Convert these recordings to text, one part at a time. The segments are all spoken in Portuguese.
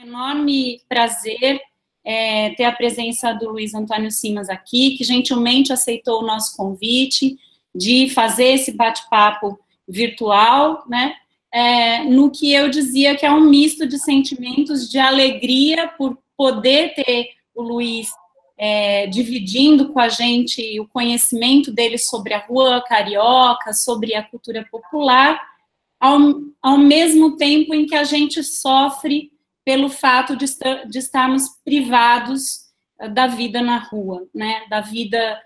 Enorme prazer ter a presença do Luiz Antônio Simas aqui, que gentilmente aceitou o nosso convite de fazer esse bate-papo virtual, né? No que eu dizia que é um misto de sentimentos de alegria por poder ter o Luiz dividindo com a gente o conhecimento dele sobre a rua carioca, sobre a cultura popular, ao mesmo tempo em que a gente sofre pelo fato de estarmos privados da vida na rua, né, da vida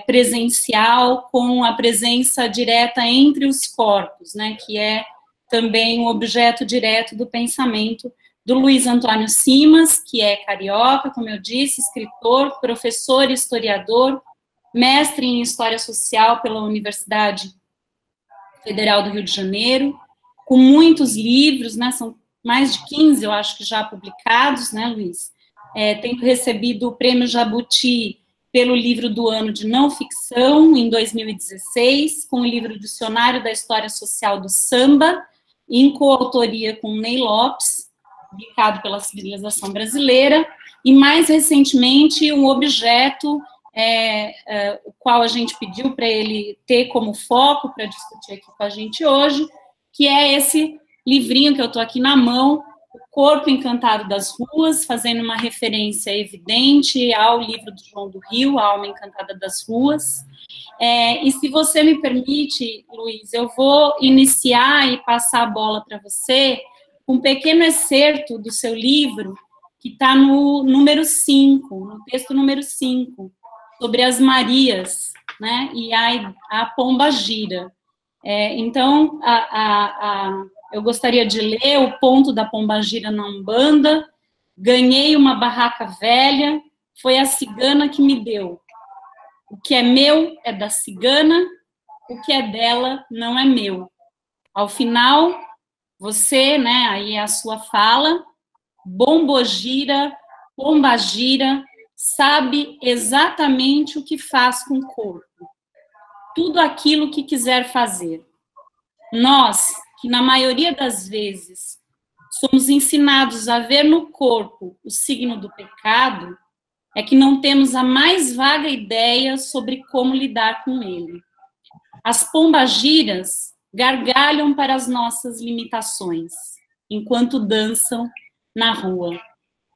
presencial, com a presença direta entre os corpos, né, que é também um objeto direto do pensamento do Luiz Antônio Simas, que é carioca, como eu disse, escritor, professor, historiador, mestre em História Social pela Universidade Federal do Rio de Janeiro, com muitos livros, né, são mais de 15, eu acho que já publicados, né, Luiz? Tendo recebido o Prêmio Jabuti pelo livro do ano de não ficção, em 2016, com o livro Dicionário da História Social do Samba, em coautoria com Ney Lopes, publicado pela Civilização Brasileira, e mais recentemente um objeto, o qual a gente pediu para ele ter como foco para discutir aqui com a gente hoje, que é esse livrinho que eu estou aqui na mão, O Corpo Encantado das Ruas, fazendo uma referência evidente ao livro do João do Rio, A Alma Encantada das Ruas. E se você me permite, Luiz, eu vou iniciar e passar a bola para você com um pequeno excerto do seu livro, que está no número 5, no texto número 5, sobre as Marias, né, e a Pomba Gira. Então, eu gostaria de ler o ponto da Pomba Gira na Umbanda. Ganhei uma barraca velha, foi a cigana que me deu. O que é meu é da cigana, o que é dela não é meu. Ao final, você, né, aí é a sua fala, Bombogira, Pombagira, sabe exatamente o que faz com o corpo. Tudo aquilo que quiser fazer. Nós, que na maioria das vezes somos ensinados a ver no corpo o signo do pecado, é que não temos a mais vaga ideia sobre como lidar com ele. As pombagiras gargalham para as nossas limitações, enquanto dançam na rua.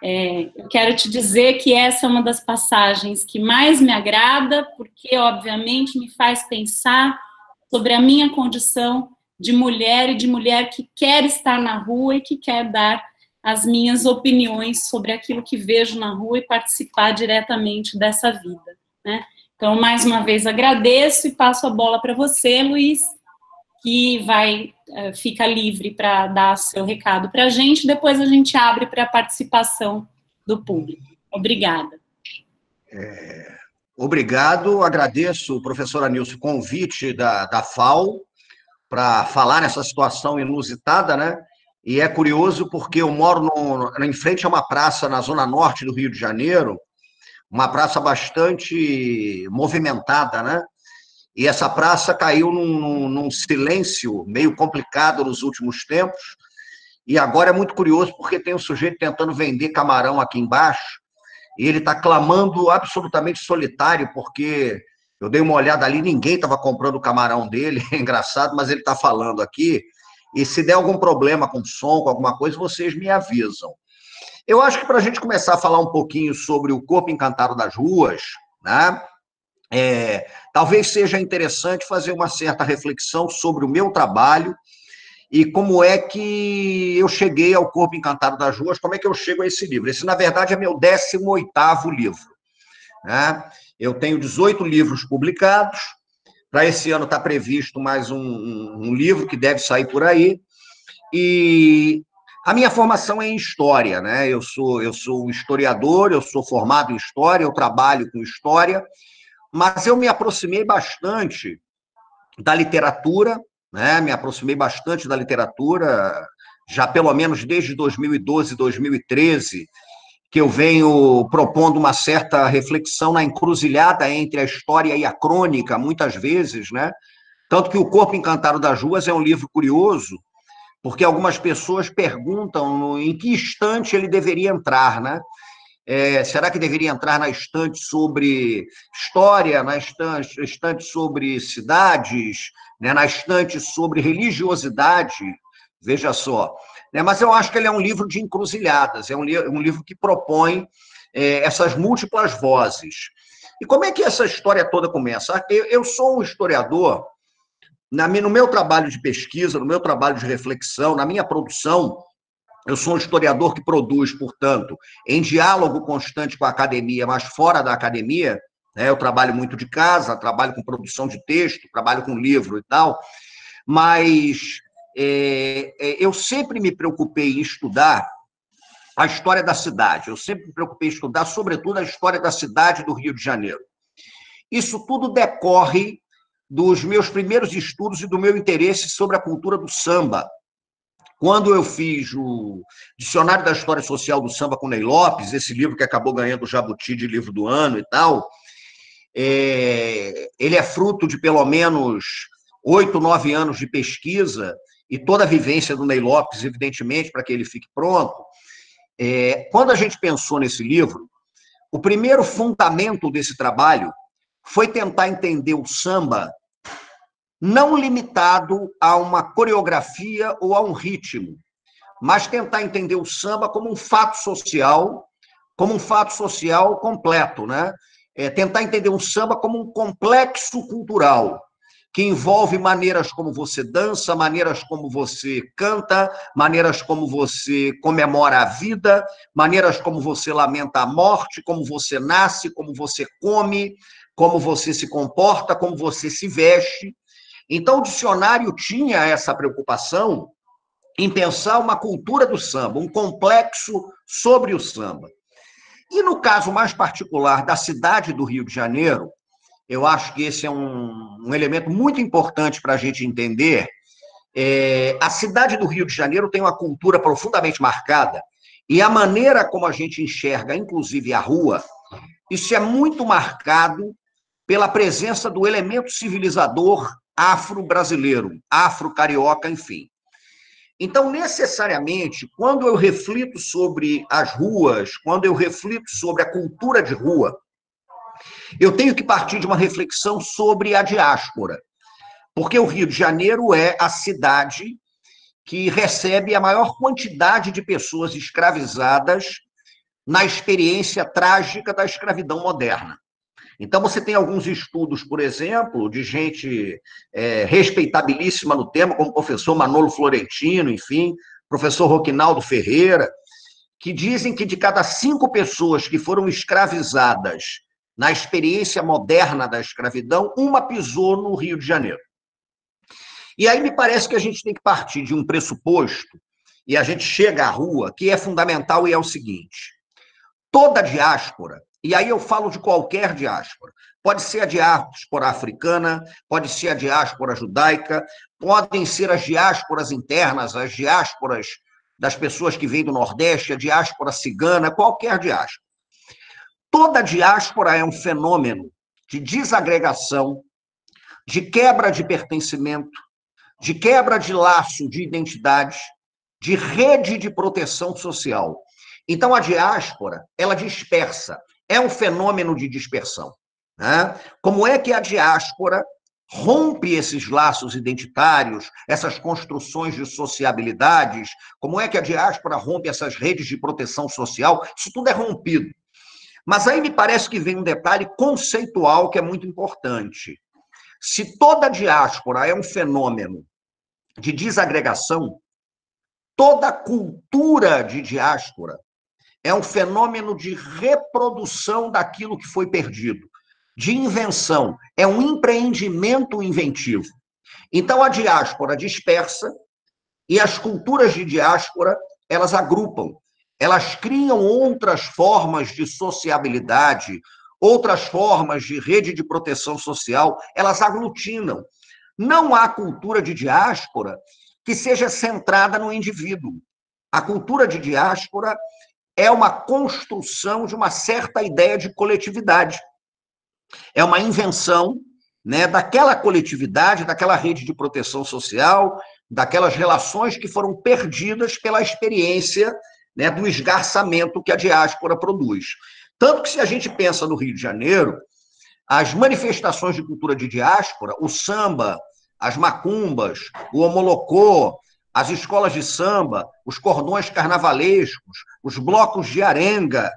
Eu quero te dizer que essa é uma das passagens que mais me agrada, porque, obviamente, me faz pensar sobre a minha condição de mulher e de mulher que quer estar na rua e que quer dar as minhas opiniões sobre aquilo que vejo na rua e participar diretamente dessa vida, né? Então, mais uma vez, agradeço e passo a bola para você, Luiz, que fica livre para dar seu recado para a gente, depois a gente abre para a participação do público. Obrigada. Obrigado, agradeço, professora Nilce, o convite da FAO para falar nessa situação inusitada, né? E é curioso porque eu moro em frente a uma praça na zona norte do Rio de Janeiro, uma praça bastante movimentada, né? E essa praça caiu num silêncio meio complicado nos últimos tempos, e agora é muito curioso porque tem um sujeito tentando vender camarão aqui embaixo, e ele está clamando absolutamente solitário, porque eu dei uma olhada ali, ninguém estava comprando o camarão dele, é engraçado, mas ele está falando aqui, e se der algum problema com som, com alguma coisa, vocês me avisam. Eu acho que para a gente começar a falar um pouquinho sobre o Corpo Encantado das Ruas, né? Talvez seja interessante fazer uma certa reflexão sobre o meu trabalho e como é que eu cheguei ao Corpo Encantado das Ruas, como é que eu chego a esse livro. Esse, na verdade, é meu 18º livro, né? Eu tenho 18 livros publicados, para esse ano está previsto mais um livro que deve sair por aí, e a minha formação é em História, né? Eu sou um historiador, eu sou formado em História, eu trabalho com História, mas eu me aproximei bastante da literatura, né? Me aproximei bastante da literatura, já pelo menos desde 2012, 2013, que eu venho propondo uma certa reflexão na encruzilhada entre a história e a crônica, muitas vezes, né? Tanto que O Corpo Encantado das Ruas é um livro curioso, porque algumas pessoas perguntam em que estante ele deveria entrar, né? Será que deveria entrar na estante sobre história, na estante sobre cidades, né? Na estante sobre religiosidade? Veja só. Mas eu acho que ele é um livro de encruzilhadas, é um livro que propõe essas múltiplas vozes. E como é que essa história toda começa? Eu sou um historiador, no meu trabalho de pesquisa, no meu trabalho de reflexão, na minha produção, eu sou um historiador que produz, portanto, em diálogo constante com a academia, mas fora da academia, né? Eu trabalho muito de casa, trabalho com produção de texto, trabalho com livro e tal, mas eu sempre me preocupei em estudar a história da cidade, eu sempre me preocupei em estudar, sobretudo, a história da cidade do Rio de Janeiro. Isso tudo decorre dos meus primeiros estudos e do meu interesse sobre a cultura do samba. Quando eu fiz o Dicionário da História Social do Samba com Ney Lopes, esse livro que acabou ganhando o Jabuti de livro do ano e tal, ele é fruto de pelo menos 8, 9 anos de pesquisa e toda a vivência do Ney Lopes, evidentemente, para que ele fique pronto. Quando a gente pensou nesse livro, o primeiro fundamento desse trabalho foi tentar entender o samba não limitado a uma coreografia ou a um ritmo, mas tentar entender o samba como um fato social completo, né? Tentar entender o samba como um complexo cultural, que envolve maneiras como você dança, maneiras como você canta, maneiras como você comemora a vida, maneiras como você lamenta a morte, como você nasce, como você come, como você se comporta, como você se veste. Então, o dicionário tinha essa preocupação em pensar uma cultura do samba, um complexo sobre o samba. E no caso mais particular da cidade do Rio de Janeiro, eu acho que esse é um elemento muito importante para a gente entender. A cidade do Rio de Janeiro tem uma cultura profundamente marcada, e a maneira como a gente enxerga, inclusive a rua, isso é muito marcado pela presença do elemento civilizador afro-brasileiro, afro-carioca, enfim. Então, necessariamente, quando eu reflito sobre as ruas, quando eu reflito sobre a cultura de rua, eu tenho que partir de uma reflexão sobre a diáspora, porque o Rio de Janeiro é a cidade que recebe a maior quantidade de pessoas escravizadas na experiência trágica da escravidão moderna. Então, você tem alguns estudos, por exemplo, de gente respeitabilíssima no tema, como o professor Manolo Florentino, enfim, professor Roquinaldo Ferreira, que dizem que de cada 5 pessoas que foram escravizadas na experiência moderna da escravidão, uma pisou no Rio de Janeiro. E aí me parece que a gente tem que partir de um pressuposto, e a gente chega à rua, que é fundamental e é o seguinte: toda diáspora, e aí eu falo de qualquer diáspora, pode ser a diáspora africana, pode ser a diáspora judaica, podem ser as diásporas internas, as diásporas das pessoas que vêm do Nordeste, a diáspora cigana, qualquer diáspora. Toda diáspora é um fenômeno de desagregação, de quebra de pertencimento, de quebra de laço de identidade, de rede de proteção social. Então, a diáspora, ela dispersa, é um fenômeno de dispersão, né? Como é que a diáspora rompe esses laços identitários, essas construções de sociabilidades? Como é que a diáspora rompe essas redes de proteção social? Isso tudo é rompido. Mas aí me parece que vem um detalhe conceitual que é muito importante. Se toda diáspora é um fenômeno de desagregação, toda cultura de diáspora é um fenômeno de reprodução daquilo que foi perdido, de invenção, é um empreendimento inventivo. Então, a diáspora dispersa e as culturas de diáspora, elas agrupam, elas criam outras formas de sociabilidade, outras formas de rede de proteção social, elas aglutinam. Não há cultura de diáspora que seja centrada no indivíduo. A cultura de diáspora é uma construção de uma certa ideia de coletividade. É uma invenção, né, daquela coletividade, daquela rede de proteção social, daquelas relações que foram perdidas pela experiência, né, do esgarçamento que a diáspora produz. Tanto que, se a gente pensa no Rio de Janeiro, as manifestações de cultura de diáspora, o samba, as macumbas, o omolocô, as escolas de samba, os cordões carnavalescos, os blocos de arenga,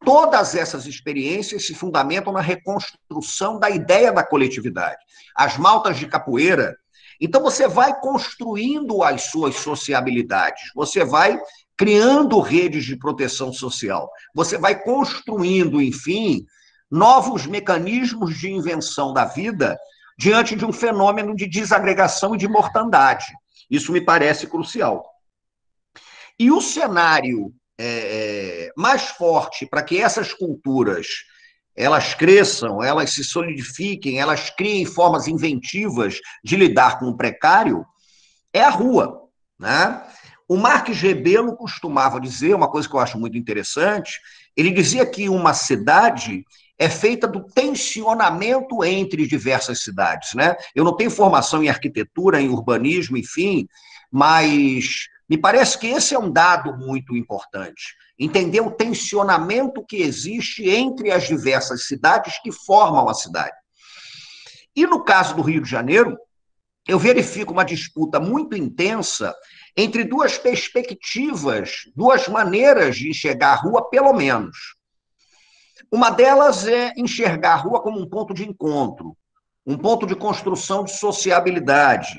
todas essas experiências se fundamentam na reconstrução da ideia da coletividade. As maltas de capoeira. Então, você vai construindo as suas sociabilidades, você vai criando redes de proteção social, você vai construindo, enfim, novos mecanismos de invenção da vida diante de um fenômeno de desagregação e de mortandade. Isso me parece crucial. E o cenário mais forte para que essas culturas elas cresçam, elas se solidifiquem, elas criem formas inventivas de lidar com o precário, é a rua, né? O Marques Rebelo costumava dizer, uma coisa que eu acho muito interessante, ele dizia que uma cidade é feita do tensionamento entre diversas cidades, né? Eu não tenho formação em arquitetura, em urbanismo, enfim, mas me parece que esse é um dado muito importante. Entender o tensionamento que existe entre as diversas cidades que formam a cidade. E no caso do Rio de Janeiro, eu verifico uma disputa muito intensa entre duas perspectivas, duas maneiras de enxergar a rua, pelo menos. Uma delas é enxergar a rua como um ponto de encontro, um ponto de construção de sociabilidade,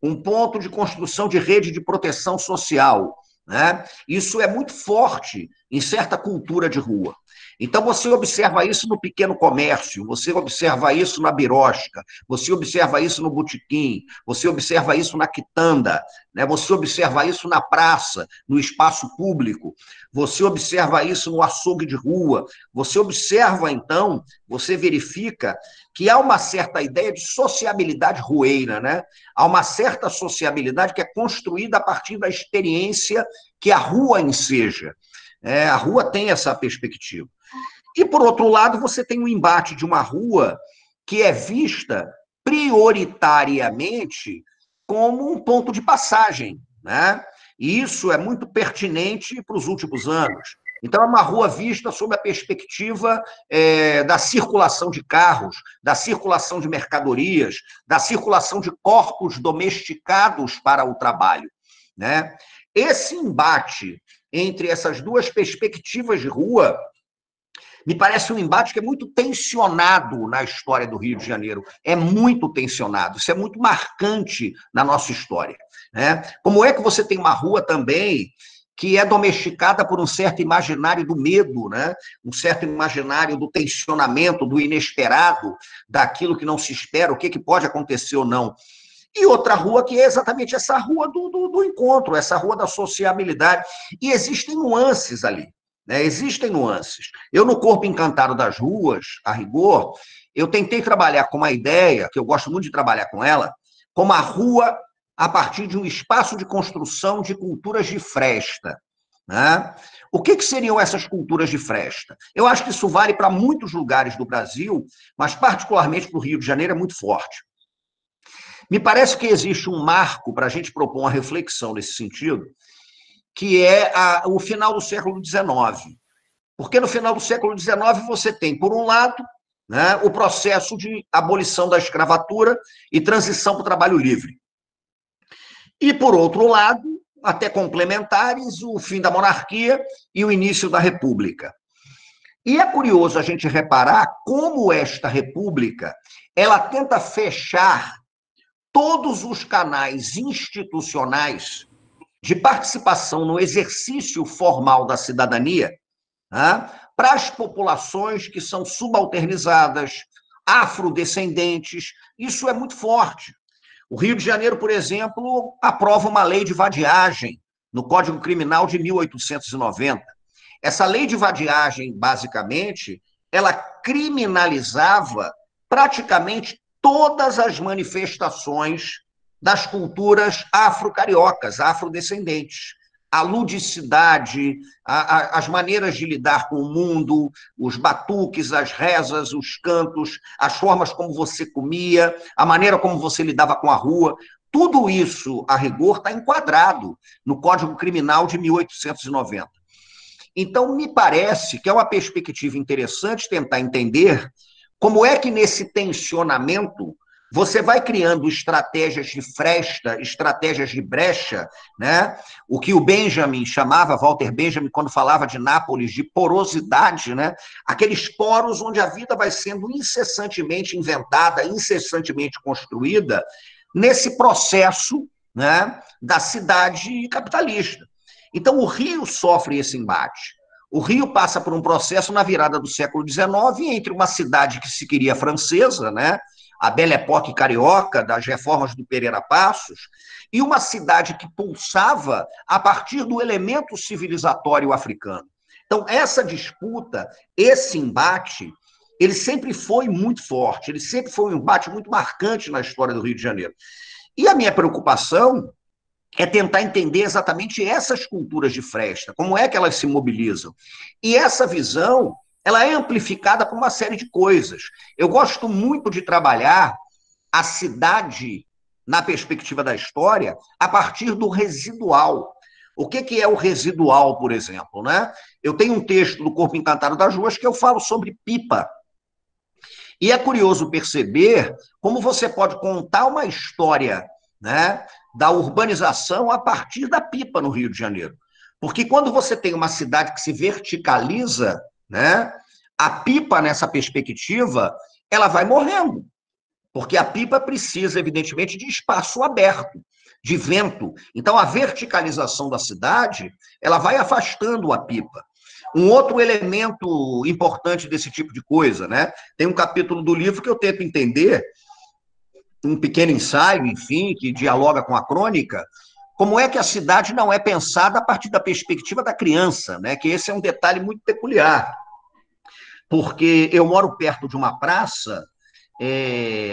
um ponto de construção de rede de proteção social, né? Isso é muito forte em certa cultura de rua. Então, você observa isso no pequeno comércio, você observa isso na birosca, você observa isso no botequim, você observa isso na quitanda, né? Você observa isso na praça, no espaço público, você observa isso no açougue de rua, você observa, então, você verifica que há uma certa ideia de sociabilidade rueira, né? Há uma certa sociabilidade que é construída a partir da experiência que a rua enseja. A rua tem essa perspectiva. E, por outro lado, você tem um embate de uma rua que é vista prioritariamente como um ponto de passagem, né? E isso é muito pertinente para os últimos anos. Então, é uma rua vista sob a perspectiva da circulação de carros, da circulação de mercadorias, da circulação de corpos domesticados para o trabalho, né? Esse embate entre essas duas perspectivas de rua me parece um embate que é muito tensionado na história do Rio de Janeiro. É muito tensionado, isso é muito marcante na nossa história, né? Como é que você tem uma rua também que é domesticada por um certo imaginário do medo, né? Um certo imaginário do tensionamento, do inesperado, daquilo que não se espera, o que pode acontecer ou não. E outra rua que é exatamente essa rua do encontro, essa rua da sociabilidade. E existem nuances ali, né? Existem nuances. Eu, no Corpo Encantado das Ruas, a rigor, eu tentei trabalhar com uma ideia, que eu gosto muito de trabalhar com ela, como a rua a partir de um espaço de construção de culturas de fresta, né? O que seriam essas culturas de fresta? Eu acho que isso vale para muitos lugares do Brasil, mas particularmente para o Rio de Janeiro é muito forte. Me parece que existe um marco para a gente propor uma reflexão nesse sentido, que é o final do século XIX. Porque no final do século XIX você tem, por um lado, né, o processo de abolição da escravatura e transição para o trabalho livre. E, por outro lado, até complementares, o fim da monarquia e o início da república. E é curioso a gente reparar como esta república ela tenta fechar todos os canais institucionais de participação no exercício formal da cidadania, né, para as populações que são subalternizadas, afrodescendentes. Isso é muito forte. O Rio de Janeiro, por exemplo, aprova uma lei de vadiagem no Código Criminal de 1890. Essa lei de vadiagem, basicamente, ela criminalizava praticamente todas as manifestações das culturas afro-cariocas, afrodescendentes. A ludicidade, as maneiras de lidar com o mundo, os batuques, as rezas, os cantos, as formas como você comia, a maneira como você lidava com a rua. Tudo isso, a rigor, está enquadrado no Código Criminal de 1890. Então, me parece que é uma perspectiva interessante tentar entender como é que, nesse tensionamento, você vai criando estratégias de fresta, estratégias de brecha, né? O que o Benjamin chamava, Walter Benjamin, quando falava de Nápoles, de porosidade, né? Aqueles poros onde a vida vai sendo incessantemente inventada, incessantemente construída, nesse processo, né, da cidade capitalista. Então, o Rio sofre esse embate. O Rio passa por um processo na virada do século XIX entre uma cidade que se queria francesa, né, a Belle Époque carioca, das reformas do Pereira Passos, e uma cidade que pulsava a partir do elemento civilizatório africano. Então, essa disputa, esse embate, ele sempre foi muito forte, ele sempre foi um embate muito marcante na história do Rio de Janeiro. E a minha preocupação é tentar entender exatamente essas culturas de fresta, como é que elas se mobilizam. E essa visão, ela é amplificada por uma série de coisas. Eu gosto muito de trabalhar a cidade, na perspectiva da história, a partir do residual. O que é o residual, por exemplo, né? Eu tenho um texto do Corpo Encantado das Ruas que eu falo sobre pipa. E é curioso perceber como você pode contar uma história, né, da urbanização a partir da pipa no Rio de Janeiro. Porque quando você tem uma cidade que se verticaliza, né, a pipa, nessa perspectiva, ela vai morrendo. Porque a pipa precisa, evidentemente, de espaço aberto, de vento. Então, a verticalização da cidade, ela vai afastando a pipa. Um outro elemento importante desse tipo de coisa, né? Tem um capítulo do livro que eu tento entender, um pequeno ensaio, enfim, que dialoga com a crônica, como é que a cidade não é pensada a partir da perspectiva da criança, né? Que esse é um detalhe muito peculiar. Porque eu moro perto de uma praça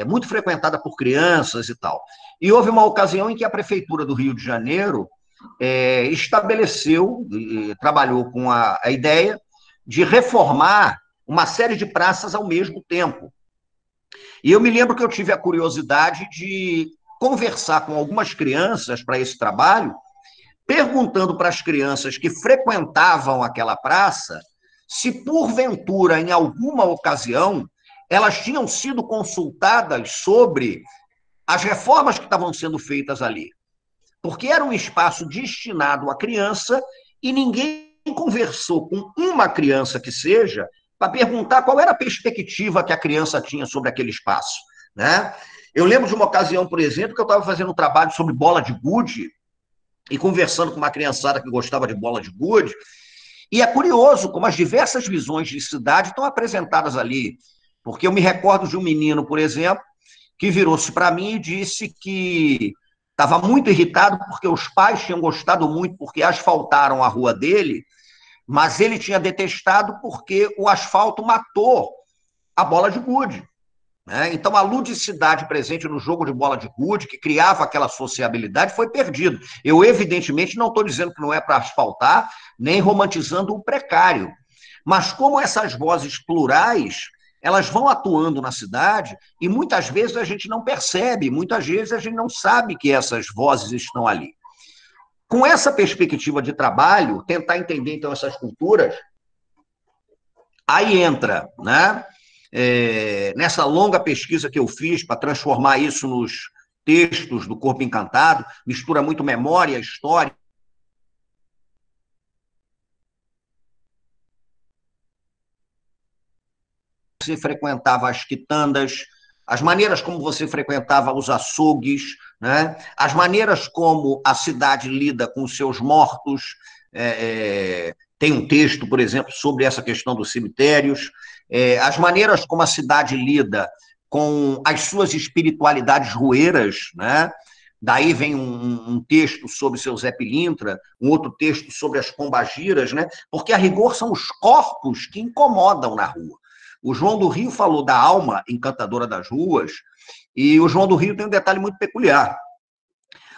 muito frequentada por crianças e tal. E houve uma ocasião em que a Prefeitura do Rio de Janeiro estabeleceu, trabalhou com a ideia de reformar uma série de praças ao mesmo tempo. E eu me lembro que eu tive a curiosidade de conversar com algumas crianças para esse trabalho, perguntando para as crianças que frequentavam aquela praça se, porventura, em alguma ocasião, elas tinham sido consultadas sobre as reformas que estavam sendo feitas ali. Porque era um espaço destinado à criança e ninguém conversou com uma criança que seja para perguntar qual era a perspectiva que a criança tinha sobre aquele espaço, né? Eu lembro de uma ocasião, por exemplo, que eu estava fazendo um trabalho sobre bola de gude e conversando com uma criançada que gostava de bola de gude, e é curioso como as diversas visões de cidade estão apresentadas ali, porque eu me recordo de um menino, por exemplo, que virou-se para mim e disse que estava muito irritado porque os pais tinham gostado muito porque asfaltaram a rua dele, mas ele tinha detestado porque o asfalto matou a bola de gude, né? Então, a ludicidade presente no jogo de bola de gude, que criava aquela sociabilidade, foi perdido. Eu, evidentemente, não estou dizendo que não é para asfaltar, nem romantizando o precário. Mas como essas vozes plurais, elas vão atuando na cidade e muitas vezes a gente não percebe, muitas vezes a gente não sabe que essas vozes estão ali. Com essa perspectiva de trabalho, tentar entender, então, essas culturas, aí entra, né, nessa longa pesquisa que eu fiz para transformar isso nos textos do Corpo Encantado, mistura muito memória, história. Você frequentava as quitandas, as maneiras como você frequentava os açougues, né? As maneiras como a cidade lida com os seus mortos. Tem um texto, por exemplo, sobre essa questão dos cemitérios. As maneiras como a cidade lida com as suas espiritualidades roeiras, né? Daí vem um texto sobre o seu Zé Pilintra, um outro texto sobre as pombagiras, né? Porque, a rigor, são os corpos que incomodam na rua. O João do Rio falou da alma encantadora das ruas, e o João do Rio tem um detalhe muito peculiar.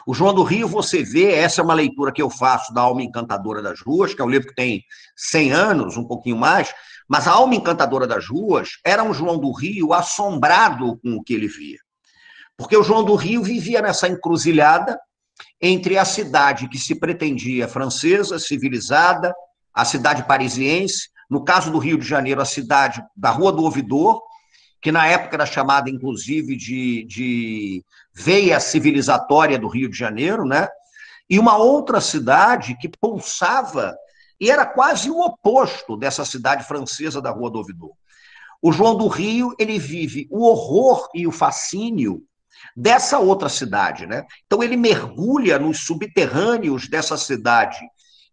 O João do Rio, você vê, essa é uma leitura que eu faço da Alma Encantadora das Ruas, que é um livro que tem 100 anos, um pouquinho mais, mas a Alma Encantadora das Ruas era um João do Rio assombrado com o que ele via. Porque o João do Rio vivia nessa encruzilhada entre a cidade que se pretendia francesa, civilizada, a cidade parisiense, no caso do Rio de Janeiro, a cidade da Rua do Ouvidor, que na época era chamada, inclusive, de veia civilizatória do Rio de Janeiro, né? E uma outra cidade que pulsava e era quase o oposto dessa cidade francesa da Rua do Ouvidor. O João do Rio, ele vive o horror e o fascínio dessa outra cidade, né? Então ele mergulha nos subterrâneos dessa cidade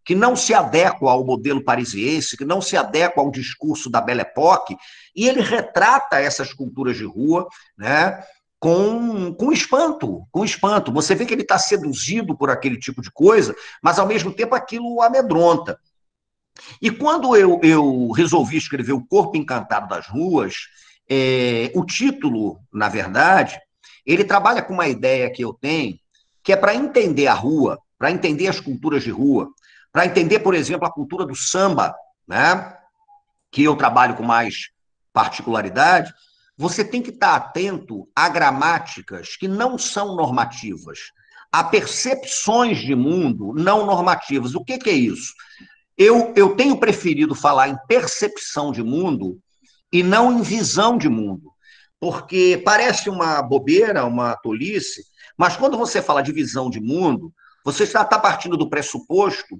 que não se adequa ao modelo parisiense, que não se adequa ao discurso da Belle Époque, e ele retrata essas culturas de rua, né? Com espanto, com espanto. Você vê que ele está seduzido por aquele tipo de coisa, mas ao mesmo tempo aquilo o amedronta. E quando eu resolvi escrever O Corpo Encantado das Ruas, o título, na verdade, ele trabalha com uma ideia que eu tenho, que é para entender a rua, para entender as culturas de rua, para entender, por exemplo, a cultura do samba, né, que eu trabalho com mais particularidade, você tem que estar atento a gramáticas que não são normativas, a percepções de mundo não normativas. O que é isso? Eu tenho preferido falar em percepção de mundo e não em visão de mundo, porque parece uma bobeira, uma tolice, mas quando você fala de visão de mundo, você está partindo do pressuposto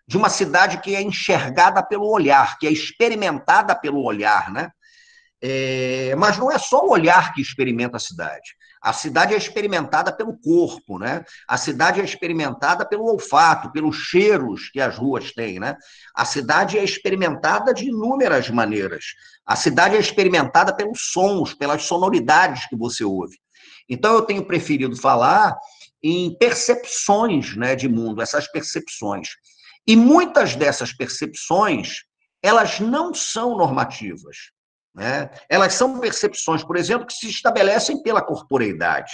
de uma cidade que é enxergada pelo olhar, que é experimentada pelo olhar, né? Mas não é só o olhar que experimenta a cidade. A cidade é experimentada pelo corpo, né? A cidade é experimentada pelo olfato, pelos cheiros que as ruas têm, né? A cidade é experimentada de inúmeras maneiras. A cidade é experimentada pelos sons, pelas sonoridades que você ouve. Então, eu tenho preferido falar em percepções, né, de mundo, essas percepções. E muitas dessas percepções, elas não são normativas, né? Elas são percepções, por exemplo, que se estabelecem pela corporeidade.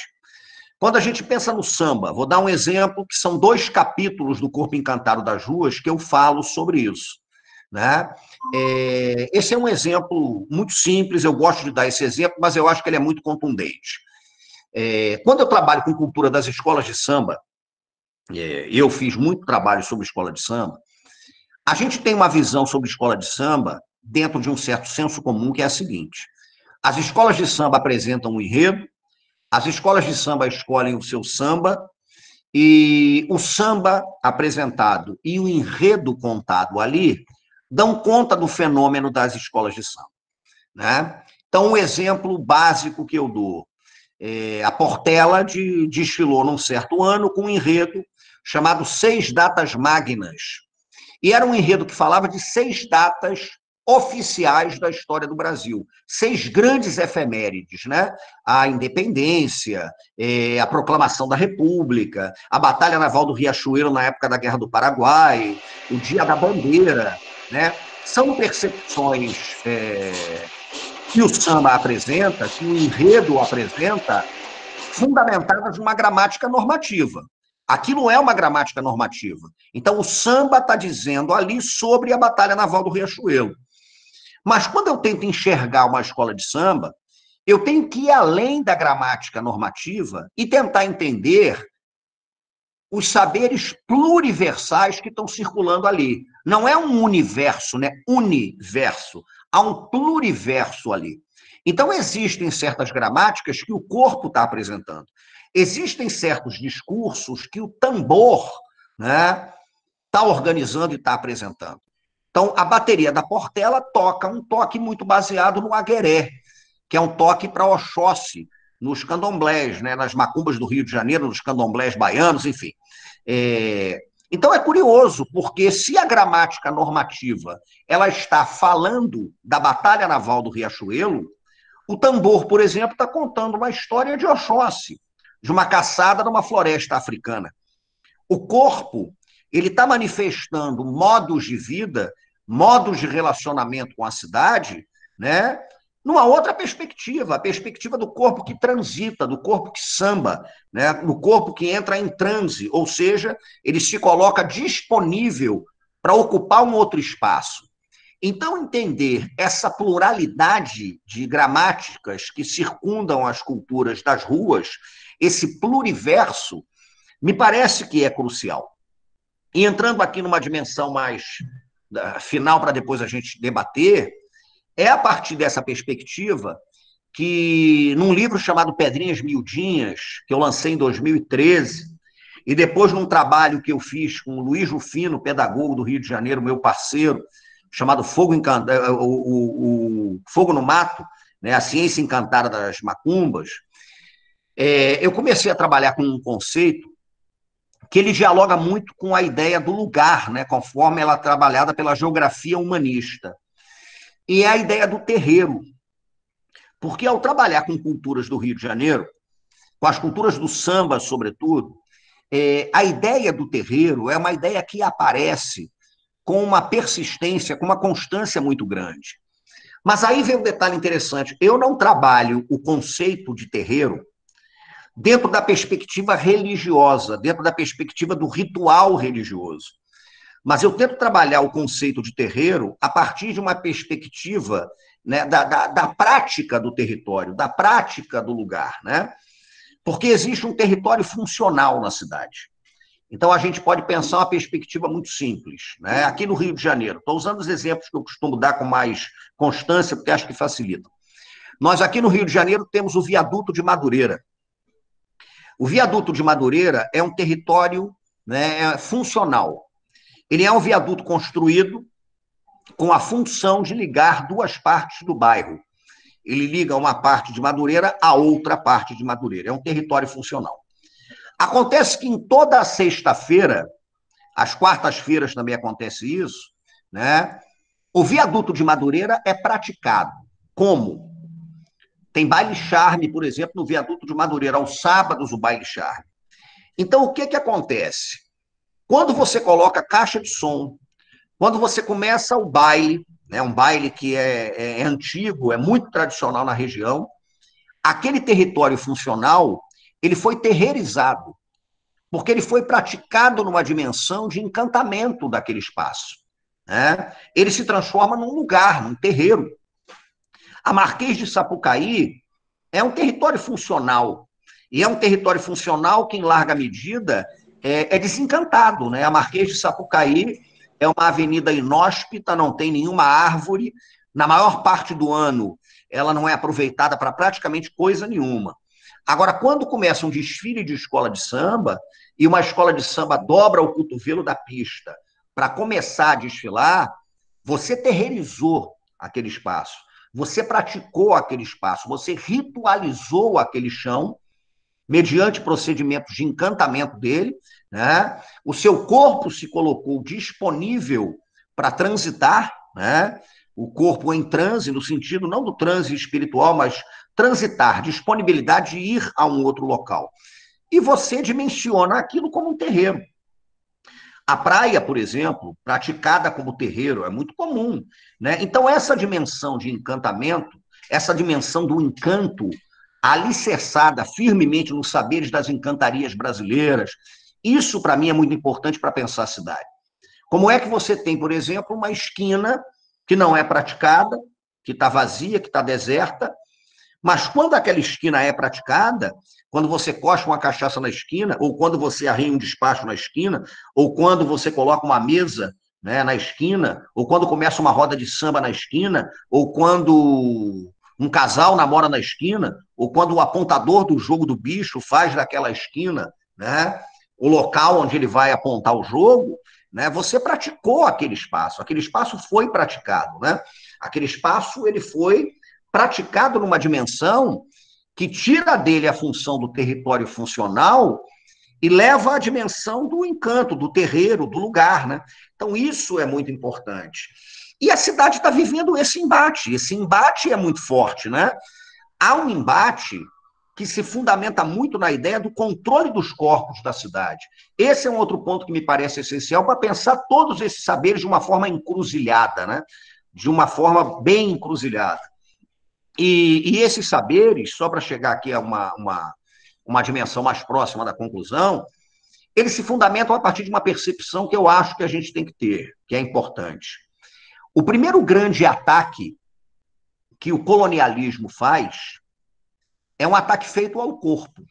Quando a gente pensa no samba, vou dar um exemplo, que são 2 capítulos do Corpo Encantado das Ruas que eu falo sobre isso, né? Esse é um exemplo muito simples, eu gosto de dar esse exemplo, mas eu acho que ele é muito contundente. Quando eu trabalho com cultura das escolas de samba, eu fiz muito trabalho sobre escola de samba, a gente tem uma visão sobre escola de samba dentro de um certo senso comum, que é a seguinte: as escolas de samba apresentam um enredo, as escolas de samba escolhem o seu samba, e o samba apresentado e o enredo contado ali dão conta do fenômeno das escolas de samba, né? Então, um exemplo básico que eu dou, a Portela desfilou num certo ano com um enredo chamado 6 Datas Magnas, e era um enredo que falava de 6 datas oficiais da história do Brasil. 6 grandes efemérides, né? A independência, a proclamação da República, a Batalha Naval do Riachuelo na época da Guerra do Paraguai, o Dia da Bandeira, né? São percepções que o samba apresenta, que o enredo apresenta, fundamentadas numa gramática normativa. Aquilo é uma gramática normativa. Então, o samba está dizendo ali sobre a Batalha Naval do Riachuelo. Mas quando eu tento enxergar uma escola de samba, eu tenho que ir além da gramática normativa e tentar entender os saberes pluriversais que estão circulando ali. Não é um universo, né? Universo. Há um pluriverso ali. Então, existem certas gramáticas que o corpo está apresentando. Existem certos discursos que o tambor, né, está organizando e está apresentando. Então, a bateria da Portela toca um toque muito baseado no agueré, que é um toque para Oxóssi, nos candomblés, né, nas macumbas do Rio de Janeiro, nos candomblés baianos, enfim. Então, é curioso, porque se a gramática normativa ela está falando da Batalha Naval do Riachuelo, o tambor, por exemplo, está contando uma história de Oxóssi, de uma caçada numa floresta africana. O corpo, ele está manifestando modos de vida, modos de relacionamento com a cidade, né, numa outra perspectiva, a perspectiva do corpo que transita, do corpo que samba, né, do corpo que entra em transe, ou seja, ele se coloca disponível para ocupar um outro espaço. Então, entender essa pluralidade de gramáticas que circundam as culturas das ruas, esse pluriverso, me parece que é crucial. E entrando aqui numa dimensão mais final, para depois a gente debater, é a partir dessa perspectiva que, num livro chamado Pedrinhas Miudinhas, que eu lancei em 2013, e depois num trabalho que eu fiz com o Luiz Rufino, pedagogo do Rio de Janeiro, meu parceiro, chamado Fogo no Mato, né, a ciência encantada das macumbas, eu comecei a trabalhar com um conceito que ele dialoga muito com a ideia do lugar, né, conforme ela é trabalhada pela geografia humanista. E é a ideia do terreiro. Porque ao trabalhar com culturas do Rio de Janeiro, com as culturas do samba, sobretudo, a ideia do terreiro é uma ideia que aparece com uma persistência, com uma constância muito grande. Mas aí vem um detalhe interessante. Eu não trabalho o conceito de terreiro dentro da perspectiva religiosa, dentro da perspectiva do ritual religioso. Mas eu tento trabalhar o conceito de terreiro a partir de uma perspectiva, né, da prática do território, da prática do lugar, né? Porque existe um território funcional na cidade. Então, a gente pode pensar uma perspectiva muito simples, né? Aqui no Rio de Janeiro, estou usando os exemplos que eu costumo dar com mais constância, porque acho que facilitam. Nós, aqui no Rio de Janeiro, temos o Viaduto de Madureira. O Viaduto de Madureira é um território, né, funcional. Ele é um viaduto construído com a função de ligar duas partes do bairro. Ele liga uma parte de Madureira a outra parte de Madureira. É um território funcional. Acontece que em toda sexta-feira, às quartas-feiras também acontece isso, né? O viaduto de Madureira é praticado. Como? Tem baile-charme, por exemplo, no viaduto de Madureira. Aos sábados, o baile-charme. Então, o que acontece? Quando você coloca caixa de som, quando você começa o baile, né, um baile que é antigo, é muito tradicional na região, aquele território funcional, ele foi terreirizado, porque ele foi praticado numa dimensão de encantamento daquele espaço, né? Ele se transforma num lugar, num terreiro. A Marquês de Sapucaí é um território funcional, e é um território funcional que, em larga medida, é desencantado, né? A Marquês de Sapucaí é uma avenida inóspita, não tem nenhuma árvore, na maior parte do ano ela não é aproveitada para praticamente coisa nenhuma. Agora, quando começa um desfile de escola de samba, e uma escola de samba dobra o cotovelo da pista para começar a desfilar, você terreirizou aquele espaço, você praticou aquele espaço, você ritualizou aquele chão, mediante procedimentos de encantamento dele, né? O seu corpo se colocou disponível para transitar, né? O corpo em transe, no sentido não do transe espiritual, mas transitar, disponibilidade de ir a um outro local. E você dimensiona aquilo como um terreiro. A praia, por exemplo, praticada como terreiro, é muito comum, né? Então, essa dimensão de encantamento, essa dimensão do encanto, alicerçada firmemente nos saberes das encantarias brasileiras, isso, para mim, é muito importante para pensar a cidade. Como é que você tem, por exemplo, uma esquina que não é praticada, que está vazia, que está deserta, mas quando aquela esquina é praticada, quando você cospe uma cachaça na esquina, ou quando você arranha um despacho na esquina, ou quando você coloca uma mesa, né, na esquina, ou quando começa uma roda de samba na esquina, ou quando um casal namora na esquina, ou quando o apontador do jogo do bicho faz daquela esquina, né, o local onde ele vai apontar o jogo, né, você praticou aquele espaço foi praticado, né? Aquele espaço ele foi praticado numa dimensão que tira dele a função do território funcional e leva à dimensão do encanto, do terreiro, do lugar, né? Então, isso é muito importante. E a cidade está vivendo esse embate é muito forte, né? Há um embate que se fundamenta muito na ideia do controle dos corpos da cidade. Esse é um outro ponto que me parece essencial para pensar todos esses saberes de uma forma encruzilhada, né? De uma forma bem encruzilhada. E esses saberes, só para chegar aqui a uma dimensão mais próxima da conclusão, eles se fundamentam a partir de uma percepção que eu acho que a gente tem que ter, que é importante. O primeiro grande ataque que o colonialismo faz é um ataque feito ao corpo.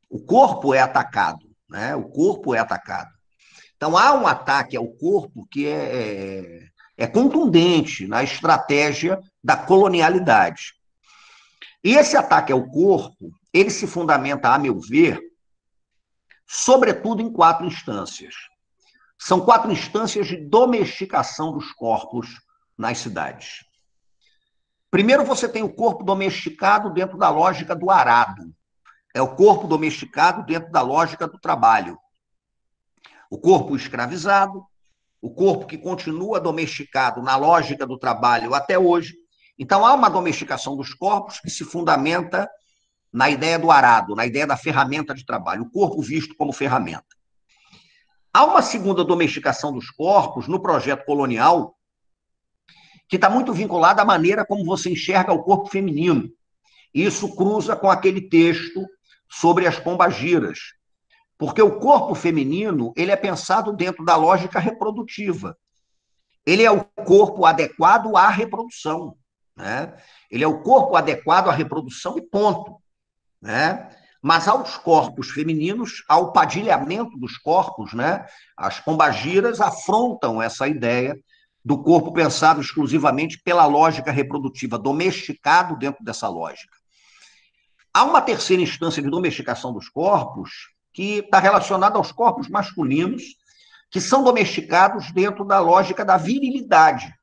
O corpo é atacado, né? O corpo é atacado. Então, há um ataque ao corpo que é contundente na estratégia da colonialidade. E esse ataque ao corpo, ele se fundamenta, a meu ver, sobretudo em 4 instâncias. São 4 instâncias de domesticação dos corpos nas cidades. Primeiro, você tem o corpo domesticado dentro da lógica do arado. É o corpo domesticado dentro da lógica do trabalho. O corpo escravizado, o corpo que continua domesticado na lógica do trabalho até hoje. Então, há uma domesticação dos corpos que se fundamenta na ideia do arado, na ideia da ferramenta de trabalho, o corpo visto como ferramenta. Há uma segunda domesticação dos corpos no projeto colonial, que está muito vinculada à maneira como você enxerga o corpo feminino. Isso cruza com aquele texto sobre as pombagiras, porque o corpo feminino ele é pensado dentro da lógica reprodutiva. Ele é o corpo adequado à reprodução, né? Ele é o corpo adequado à reprodução e ponto, né? Mas aos corpos femininos, ao padilhamento dos corpos, né? As pombagiras afrontam essa ideia do corpo pensado exclusivamente pela lógica reprodutiva, domesticado dentro dessa lógica. Há uma terceira instância de domesticação dos corpos que está relacionada aos corpos masculinos, que são domesticados dentro da lógica da virilidade.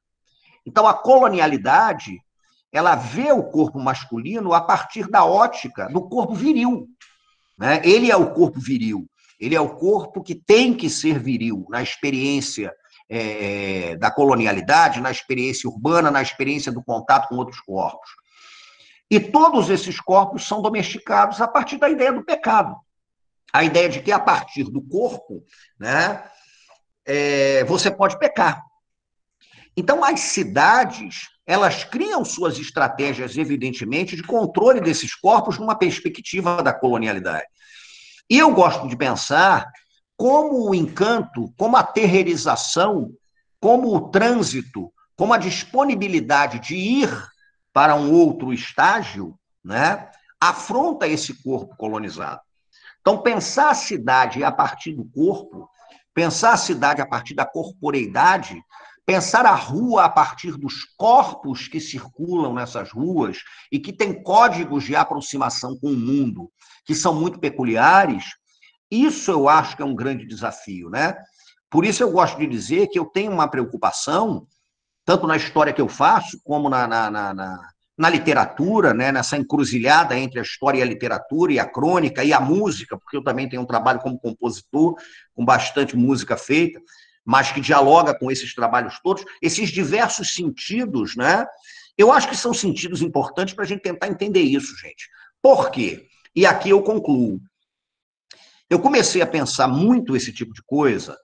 Então, a colonialidade, ela vê o corpo masculino a partir da ótica do corpo viril, né? Ele é o corpo viril, ele é o corpo que tem que ser viril na experiência da colonialidade, na experiência urbana, na experiência do contato com outros corpos. E todos esses corpos são domesticados a partir da ideia do pecado. A ideia de que, a partir do corpo, né, você pode pecar. Então, as cidades, elas criam suas estratégias, evidentemente, de controle desses corpos numa perspectiva da colonialidade. E eu gosto de pensar como o encanto, como a terreirização, como o trânsito, como a disponibilidade de ir para um outro estágio, né, afronta esse corpo colonizado. Então, pensar a cidade a partir do corpo, pensar a cidade a partir da corporeidade, pensar a rua a partir dos corpos que circulam nessas ruas e que têm códigos de aproximação com o mundo que são muito peculiares, isso eu acho que é um grande desafio, né? Por isso eu gosto de dizer que eu tenho uma preocupação, tanto na história que eu faço, como na literatura, né? Nessa encruzilhada entre a história e a literatura, e a crônica e a música, porque eu também tenho um trabalho como compositor, com bastante música feita, mas que dialoga com esses trabalhos todos, esses diversos sentidos, né? Eu acho que são sentidos importantes para a gente tentar entender isso, gente. Por quê? E aqui eu concluo. Eu comecei a pensar muito esse tipo de coisa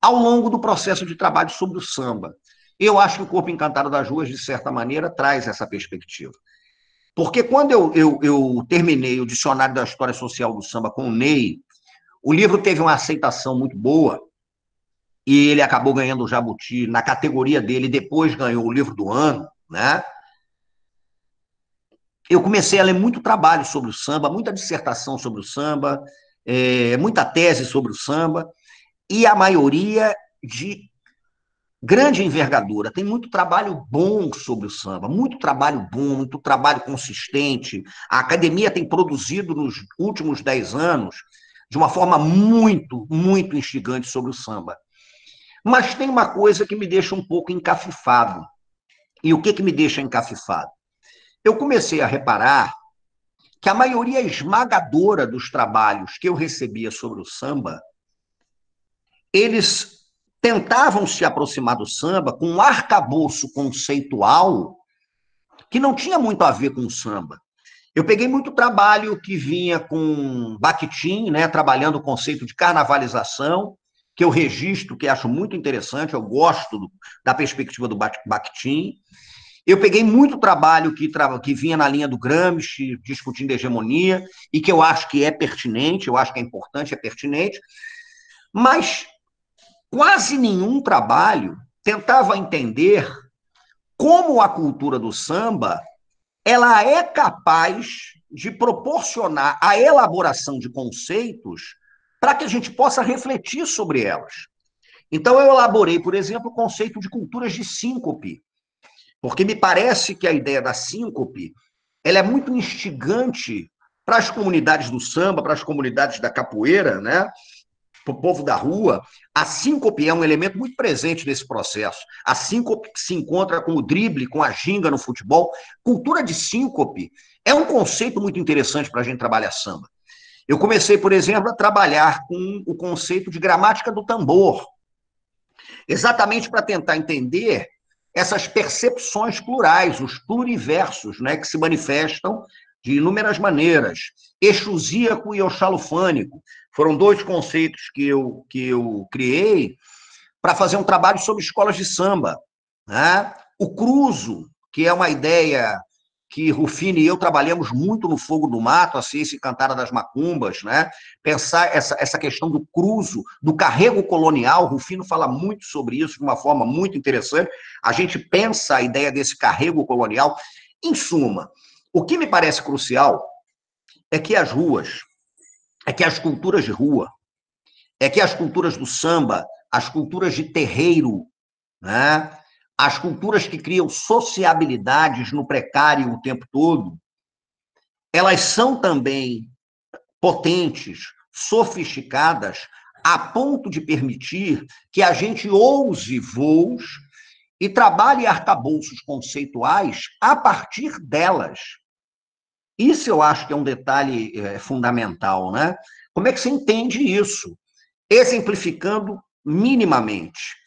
ao longo do processo de trabalho sobre o samba. Eu acho que o Corpo Encantado das Ruas, de certa maneira, traz essa perspectiva. Porque quando eu terminei o Dicionário da História Social do Samba com o Ney, o livro teve uma aceitação muito boa, e ele acabou ganhando o Jabuti na categoria dele, e depois ganhou o livro do ano, né? Eu comecei a ler muito trabalho sobre o samba, muita dissertação sobre o samba, muita tese sobre o samba, e a maioria de grande envergadura. Tem muito trabalho bom sobre o samba, muito trabalho bom, muito trabalho consistente. A academia tem produzido nos últimos 10 anos de uma forma muito, muito instigante sobre o samba. Mas tem uma coisa que me deixa um pouco encafifado. E o que me deixa encafifado? Eu comecei a reparar que a maioria esmagadora dos trabalhos que eu recebia sobre o samba, eles tentavam se aproximar do samba com um arcabouço conceitual que não tinha muito a ver com o samba. Eu peguei muito trabalho que vinha com Bakhtin, né, trabalhando o conceito de carnavalização, que eu registro, que acho muito interessante, eu gosto da perspectiva do Bakhtin. Eu peguei muito trabalho que vinha na linha do Gramsci, discutindo hegemonia, e que eu acho que é pertinente, eu acho que é importante, é pertinente, mas quase nenhum trabalho tentava entender como a cultura do samba ela é capaz de proporcionar a elaboração de conceitos para que a gente possa refletir sobre elas. Então, eu elaborei, por exemplo, o conceito de culturas de síncope, porque me parece que a ideia da síncope ela é muito instigante para as comunidades do samba, para as comunidades da capoeira, né? Para o povo da rua. A síncope é um elemento muito presente nesse processo. A síncope que se encontra com o drible, com a ginga no futebol. Cultura de síncope é um conceito muito interessante para a gente trabalhar samba. Eu comecei, por exemplo, a trabalhar com o conceito de gramática do tambor, exatamente para tentar entender essas percepções plurais, os pluriversos, né, que se manifestam de inúmeras maneiras. Exusíaco e oxalufânico foram dois conceitos que eu criei para fazer um trabalho sobre escolas de samba, né? O cruzo, que é uma ideia que Rufino e eu trabalhamos muito no Fogo do Mato, a ciência e cantada das macumbas, né? Pensar essa questão do cruzo, do carrego colonial, Rufino fala muito sobre isso de uma forma muito interessante. A gente pensa a ideia desse carrego colonial. Em suma, o que me parece crucial é que as ruas, é que as culturas de rua, é que as culturas do samba, as culturas de terreiro, né? As culturas que criam sociabilidades no precário o tempo todo, elas são também potentes, sofisticadas, a ponto de permitir que a gente ouse voos e trabalhe arcabouços conceituais a partir delas. Isso eu acho que é um detalhe fundamental, né? Como é que você entende isso? Exemplificando minimamente.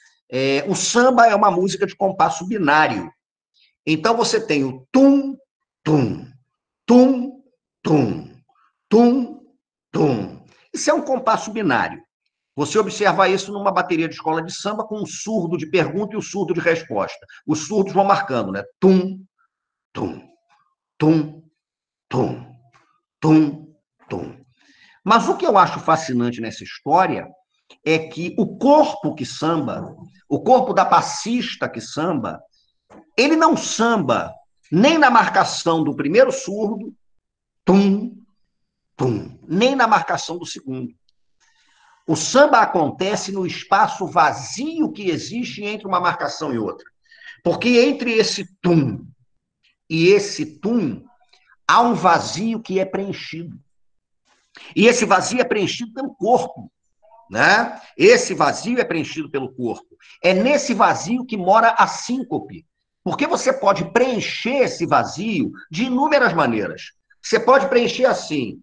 O samba é uma música de compasso binário. Então, você tem o tum, tum, tum, tum, tum, tum. Isso é um compasso binário. Você observa isso numa bateria de escola de samba com um surdo de pergunta e o surdo de resposta. Os surdos vão marcando, né? Tum, tum, tum, tum, tum, tum. Mas o que eu acho fascinante nessa história é que o corpo que samba, o corpo da passista que samba, ele não samba nem na marcação do primeiro surdo, tum, tum, nem na marcação do segundo. O samba acontece no espaço vazio que existe entre uma marcação e outra. Porque entre esse tum e esse tum, há um vazio que é preenchido. E esse vazio é preenchido pelo corpo, né? Esse vazio é preenchido pelo corpo. É nesse vazio que mora a síncope. Porque você pode preencher esse vazio de inúmeras maneiras. Você pode preencher assim,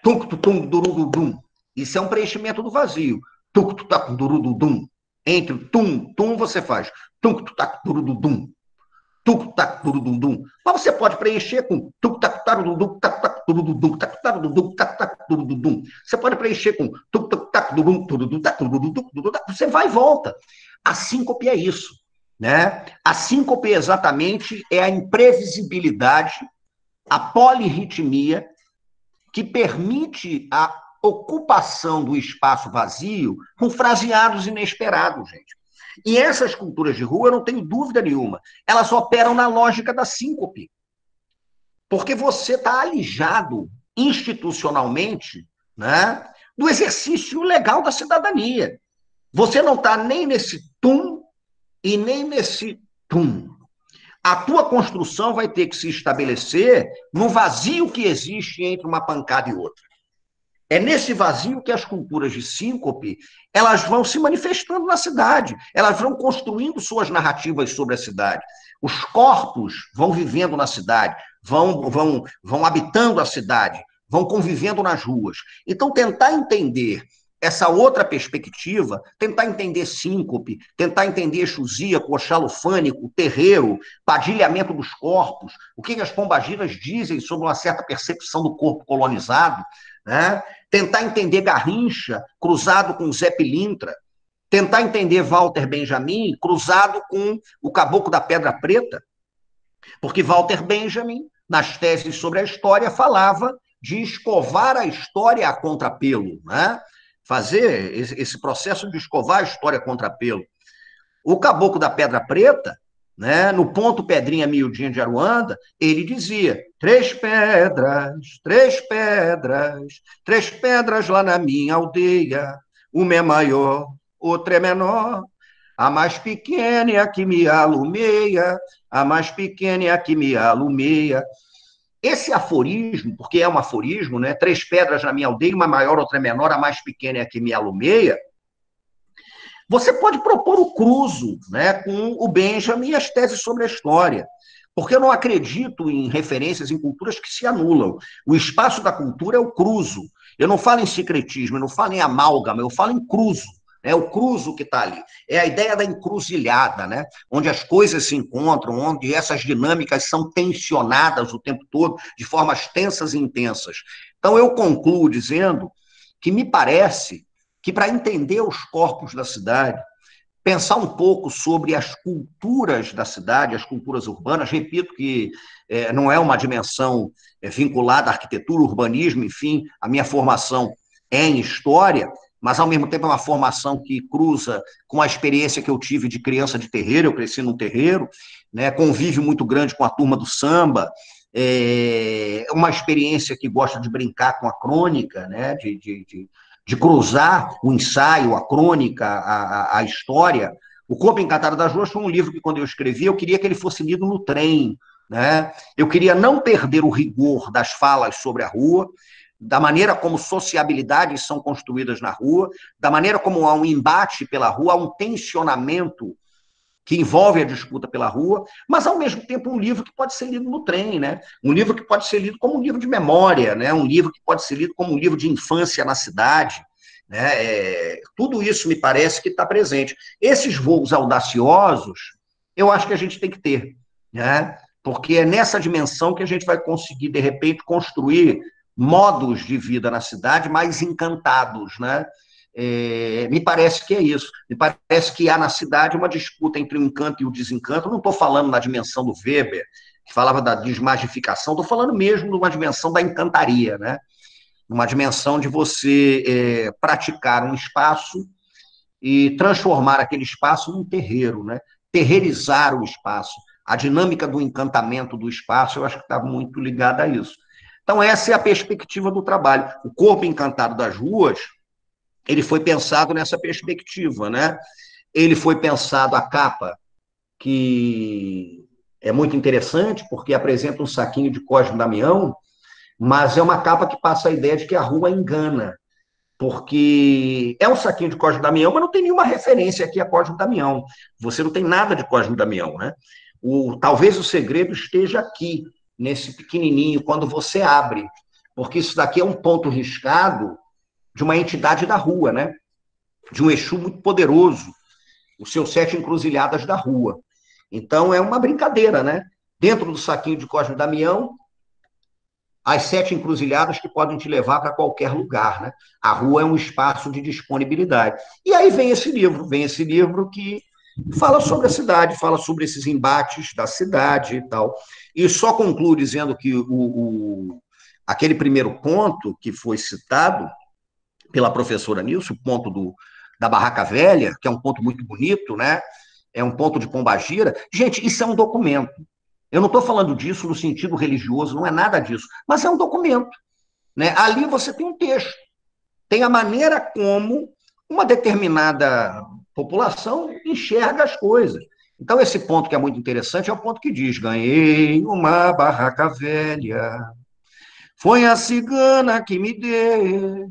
tum tum durududum. Isso é um preenchimento do vazio. Tum tum durududum. Entre o tum você faz tum tum durududum. Tum tum durududum. Mas você pode preencher com tum tum durududum, durududum, durududum, durududum. Você pode preencher com tum tum durududum, você vai e volta. A síncope é isso, né? A síncope exatamente é a imprevisibilidade, a polirritmia que permite a ocupação do espaço vazio com fraseados inesperados, gente. E essas culturas de rua, eu não tenho dúvida nenhuma, elas operam na lógica da síncope. Porque você está alijado institucionalmente, né, do exercício legal da cidadania. Você não está nem nesse tum e nem nesse tum. A tua construção vai ter que se estabelecer no vazio que existe entre uma pancada e outra. É nesse vazio que as culturas de síncope elas vão se manifestando na cidade, elas vão construindo suas narrativas sobre a cidade. Os corpos vão vivendo na cidade, vão habitando a cidade, vão convivendo nas ruas. Então, tentar entender essa outra perspectiva, tentar entender síncope, tentar entender exusíaco, oxalufânico, terreiro, padilhamento dos corpos, o que as pombagiras dizem sobre uma certa percepção do corpo colonizado, né? Tentar entender Garrincha cruzado com Zé Pilintra, tentar entender Walter Benjamin cruzado com o Caboclo da Pedra Preta, porque Walter Benjamin, nas teses sobre a história, falava de escovar a história a contrapelo, né? fazer esse processo de escovar a história contra pelo. O Caboclo da Pedra Preta, né, no ponto Pedrinha Miudinha de Aruanda, ele dizia: três pedras lá na minha aldeia, uma é maior, outra é menor, a mais pequena é a que me alumeia, a mais pequena é a que me alumeia. Esse aforismo, porque é um aforismo, né? Três pedras na minha aldeia, uma maior, outra é menor, a mais pequena é a que me alumeia. Você pode propor o cruzo, né, com o Benjamin e as teses sobre a história, porque eu não acredito em referências em culturas que se anulam. O espaço da cultura é o cruzo. Eu não falo em secretismo, eu não falo em amálgama, eu falo em cruzo. É o cruzo que está ali. É a ideia da encruzilhada, né? Onde as coisas se encontram, onde essas dinâmicas são tensionadas o tempo todo, de formas tensas e intensas. Então, eu concluo dizendo que me parece que, para entender os corpos da cidade, pensar um pouco sobre as culturas da cidade, as culturas urbanas, repito que não é uma dimensão vinculada à arquitetura, urbanismo, enfim, a minha formação é em história, mas, ao mesmo tempo, é uma formação que cruza com a experiência que eu tive de criança de terreiro, eu cresci num terreiro, né, convívio muito grande com a turma do samba, uma experiência que gosta de brincar com a crônica, né, de cruzar o ensaio, a crônica, a história. O Corpo Encantado das Ruas foi um livro que, quando eu escrevi, eu queria que ele fosse lido no trem, né? Eu queria não perder o rigor das falas sobre a rua, da maneira como sociabilidades são construídas na rua, da maneira como há um embate pela rua, há um tensionamento que envolve a disputa pela rua, mas, ao mesmo tempo, um livro que pode ser lido no trem, né? Um livro que pode ser lido como um livro de memória, né? Um livro que pode ser lido como um livro de infância na cidade, né? Tudo isso me parece que está presente. Esses voos audaciosos, eu acho que a gente tem que ter, né? Porque é nessa dimensão que a gente vai conseguir, de repente, construir modos de vida na cidade mais encantados, né? Me parece que é isso. Me parece que há na cidade uma disputa entre o encanto e o desencanto. Eu não estou falando na dimensão do Weber, que falava da desmagificação, estou falando mesmo de uma dimensão da encantaria, né? Uma dimensão de você praticar um espaço e transformar aquele espaço num terreiro, né? Terreirizar o espaço. A dinâmica do encantamento do espaço, eu acho que está muito ligada a isso. Então, essa é a perspectiva do trabalho. O Corpo Encantado das Ruas, ele foi pensado nessa perspectiva, né? Ele foi pensado, a capa, que é muito interessante, porque apresenta um saquinho de Cosme Damião, mas é uma capa que passa a ideia de que a rua engana, porque é um saquinho de Cosme Damião, mas não tem nenhuma referência aqui a Cosme Damião. Você não tem nada de Cosme Damião, né? Talvez o segredo esteja aqui, nesse pequenininho, quando você abre, porque isso daqui é um ponto riscado de uma entidade da rua, né? De um Exu muito poderoso, os seus 7 encruzilhadas da rua. Então, é uma brincadeira, né? Dentro do saquinho de Cosme Damião, as 7 encruzilhadas que podem te levar para qualquer lugar, né? A rua é um espaço de disponibilidade. E aí vem esse livro que fala sobre a cidade, fala sobre esses embates da cidade e tal. E só concluo dizendo que aquele primeiro ponto que foi citado pela professora Nilce, o ponto da Barraca Velha, que é um ponto muito bonito, né? É um ponto de Pombagira. Gente, isso é um documento. Eu não estou falando disso no sentido religioso, não é nada disso, mas é um documento, né? Ali você tem um texto, tem a maneira como uma determinada população enxerga as coisas. Então, esse ponto que é muito interessante é o ponto que diz: ganhei uma barraca velha, foi a cigana que me deu.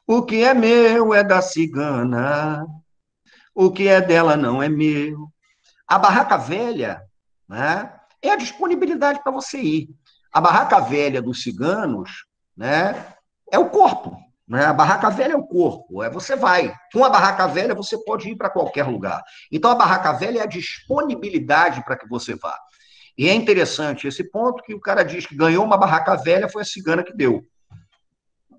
O que é meu é da cigana, o que é dela não é meu. A barraca velha, né, é a disponibilidade para você ir. A barraca velha dos ciganos, né, é o corpo. Né? A barraca velha é o corpo. Você vai. Com a barraca velha, você pode ir para qualquer lugar. Então, a barraca velha é a disponibilidade para que você vá. E é interessante esse ponto que o cara diz que ganhou uma barraca velha, foi a cigana que deu.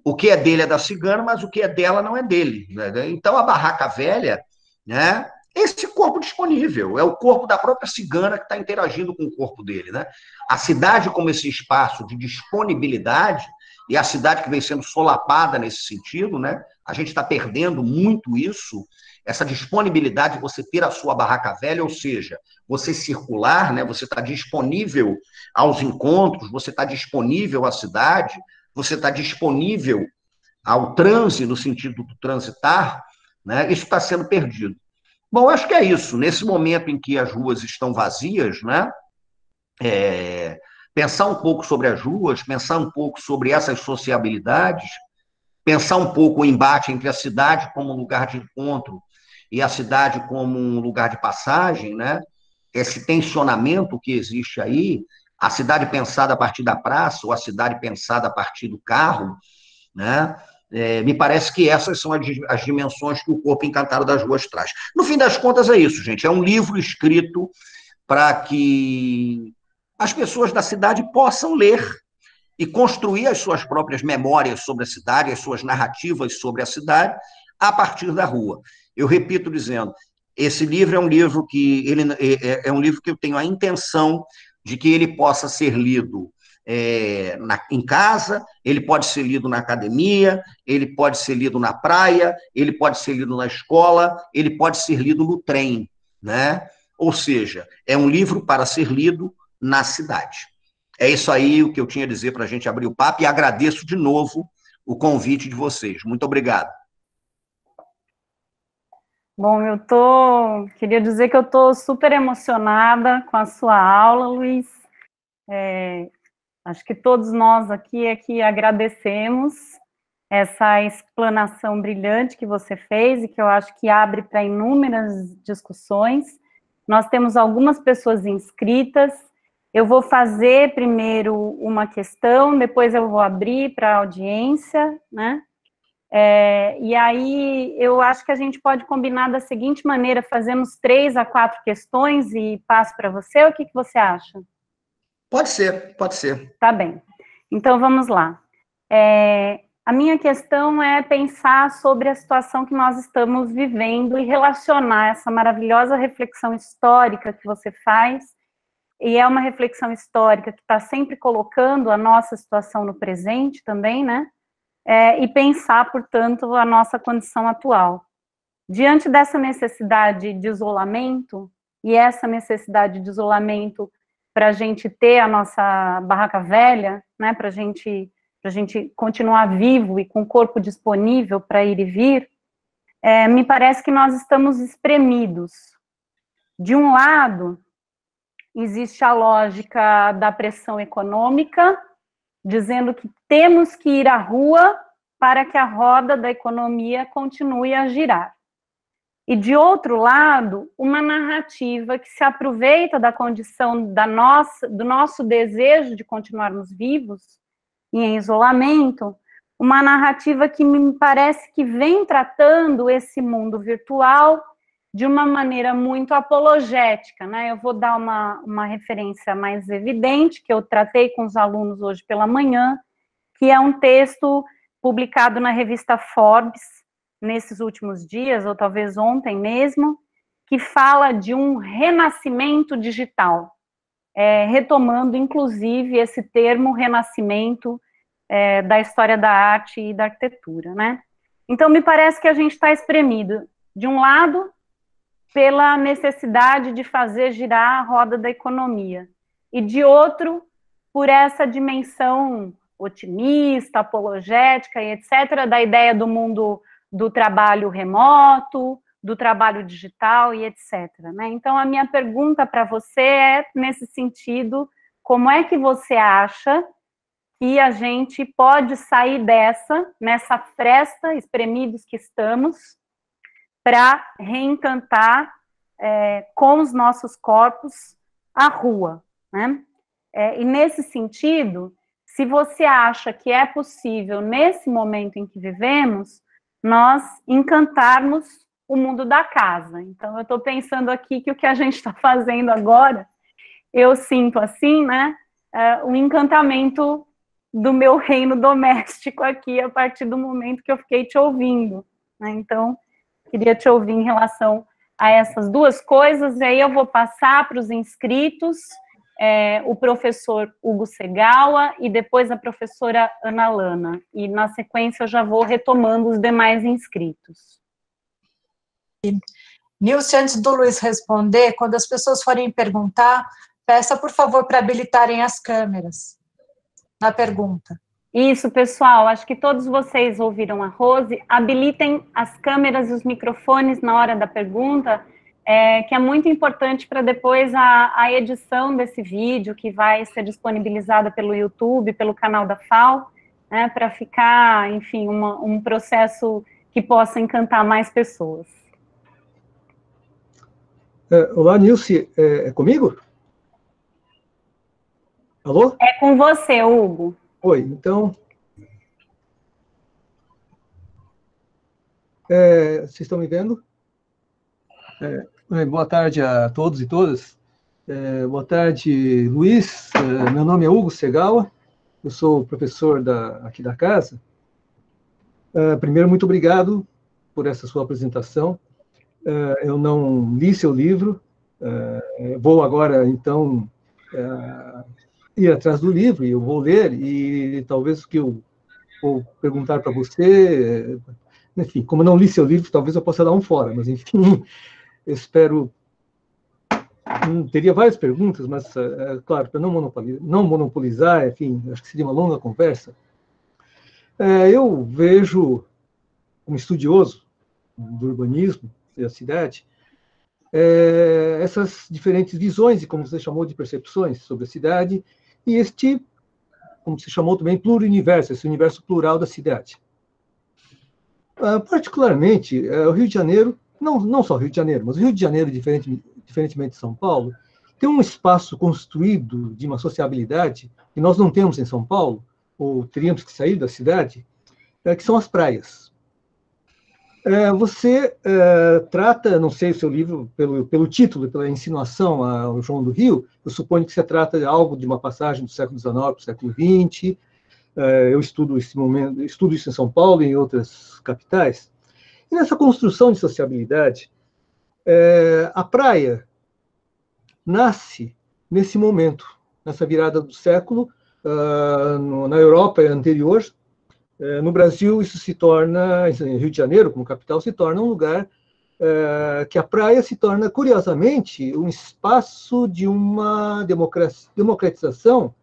O que é dele é da cigana, mas o que é dela não é dele. Né? Então, a barraca velha, né, é esse corpo disponível, é o corpo da própria cigana que está interagindo com o corpo dele. Né? A cidade, como esse espaço de disponibilidade, e a cidade que vem sendo solapada nesse sentido, né? A gente está perdendo muito isso, essa disponibilidade de você ter a sua barraca velha, ou seja, você circular, né? Você está disponível aos encontros, você está disponível à cidade, você está disponível ao trânsito, no sentido do transitar, né? Isso está sendo perdido. Bom, acho que é isso. Nesse momento em que as ruas estão vazias, né? Pensar um pouco sobre as ruas, pensar um pouco sobre essas sociabilidades, pensar um pouco o embate entre a cidade como um lugar de encontro e a cidade como um lugar de passagem, né? Esse tensionamento que existe aí, a cidade pensada a partir da praça ou a cidade pensada a partir do carro, né? Me parece que essas são as dimensões que o Corpo Encantado das Ruas traz. No fim das contas, é isso, gente. É um livro escrito para que as pessoas da cidade possam ler e construir as suas próprias memórias sobre a cidade, as suas narrativas sobre a cidade, a partir da rua. Eu repito dizendo, esse livro é um livro que é um livro que eu tenho a intenção de que ele possa ser lido em casa, ele pode ser lido na academia, ele pode ser lido na praia, ele pode ser lido na escola, ele pode ser lido no trem, né? Ou seja, é um livro para ser lido na cidade. É isso aí o que eu tinha a dizer para a gente abrir o papo e agradeço de novo o convite de vocês. Muito obrigado. Bom, queria dizer que eu estou super emocionada com a sua aula, Luiz. Acho que todos nós aqui agradecemos essa explanação brilhante que você fez e que eu acho que abre para inúmeras discussões. Nós temos algumas pessoas inscritas. Eu vou fazer primeiro uma questão, depois eu vou abrir para a audiência, né? E aí eu acho que a gente pode combinar da seguinte maneira: fazemos 3 a 4 questões e passo para você, o que você acha? Pode ser, pode ser. Tá bem. Então, vamos lá. A minha questão é pensar sobre a situação que nós estamos vivendo e relacionar essa maravilhosa reflexão histórica que você faz, e é uma reflexão histórica que está sempre colocando a nossa situação no presente também, né? E pensar, portanto, a nossa condição atual. Diante dessa necessidade de isolamento, e essa necessidade de isolamento para a gente ter a nossa barraca velha, né, para a gente continuar vivo e com o corpo disponível para ir e vir, me parece que nós estamos espremidos. De um lado, existe a lógica da pressão econômica, dizendo que temos que ir à rua para que a roda da economia continue a girar. E, de outro lado, uma narrativa que se aproveita da condição do nosso desejo de continuarmos vivos e em isolamento, uma narrativa que me parece que vem tratando esse mundo virtual de uma maneira muito apologética, né? Eu vou dar uma referência mais evidente, que eu tratei com os alunos hoje pela manhã, que é um texto publicado na revista Forbes, nesses últimos dias, ou talvez ontem mesmo, que fala de um renascimento digital, retomando, inclusive, esse termo renascimento da história da arte e da arquitetura, né? Então, me parece que a gente está espremido, de um lado, pela necessidade de fazer girar a roda da economia, e de outro, por essa dimensão otimista, apologética e etc., da ideia do mundo do trabalho remoto, do trabalho digital e etc., né? Então, a minha pergunta para você é, nesse sentido, como é que você acha que a gente pode sair nessa fresta, espremidos que estamos, para reencantar com os nossos corpos a rua, né? E nesse sentido, se você acha que é possível, nesse momento em que vivemos, nós encantarmos o mundo da casa. Então, eu estou pensando aqui que o que a gente está fazendo agora, eu sinto assim, né, o encantamento do meu reino doméstico aqui, a partir do momento que eu fiquei te ouvindo, né? Então, queria te ouvir em relação a essas duas coisas, e aí eu vou passar para os inscritos, o professor Hugo Segawa e depois a professora Ana Lana. E, na sequência, eu já vou retomando os demais inscritos. Nilce, antes do Luiz responder, quando as pessoas forem perguntar, peça, por favor, para habilitarem as câmeras na pergunta. Isso, pessoal, acho que todos vocês ouviram a Rose, habilitem as câmeras e os microfones na hora da pergunta, que é muito importante para depois a edição desse vídeo, que vai ser disponibilizada pelo YouTube, pelo canal da FAO, né, para ficar, enfim, um processo que possa encantar mais pessoas. Olá, Nilce, é comigo? Alô? É com você, Hugo. Oi, então... vocês estão me vendo? Boa tarde a todos e todas. Boa tarde, Luiz. Meu nome é Hugo Segawa, eu sou professor aqui da casa. Primeiro, muito obrigado por essa sua apresentação. Eu não li seu livro, vou agora, então, ir atrás do livro, e eu vou ler, e talvez o que eu vou perguntar para você, enfim, como eu não li seu livro, talvez eu possa dar um fora, mas, enfim, eu espero... Teria várias perguntas, mas, claro, para não monopolizar, enfim, acho que seria uma longa conversa. Eu vejo, como estudioso do urbanismo e da cidade, essas diferentes visões, e como você chamou de percepções sobre a cidade, e este, como você chamou também, pluriuniverso, esse universo plural da cidade. Particularmente, o Rio de Janeiro, não só o Rio de Janeiro, mas o Rio de Janeiro, diferentemente de São Paulo, tem um espaço construído de uma sociabilidade que nós não temos em São Paulo, ou teríamos que sair da cidade, que são as praias. Você trata, não sei o seu livro, pelo título, pela insinuação ao João do Rio, eu suponho que você trata de algo de uma passagem do século XIX para o século XX. Eu estudo isso em São Paulo e em outras capitais. E nessa construção de sociabilidade, a praia nasce nesse momento, nessa virada do século. Na Europa é anterior. No Brasil, isso se torna, em Rio de Janeiro, como capital, se torna um lugar que a praia se torna, curiosamente, um espaço de uma democratização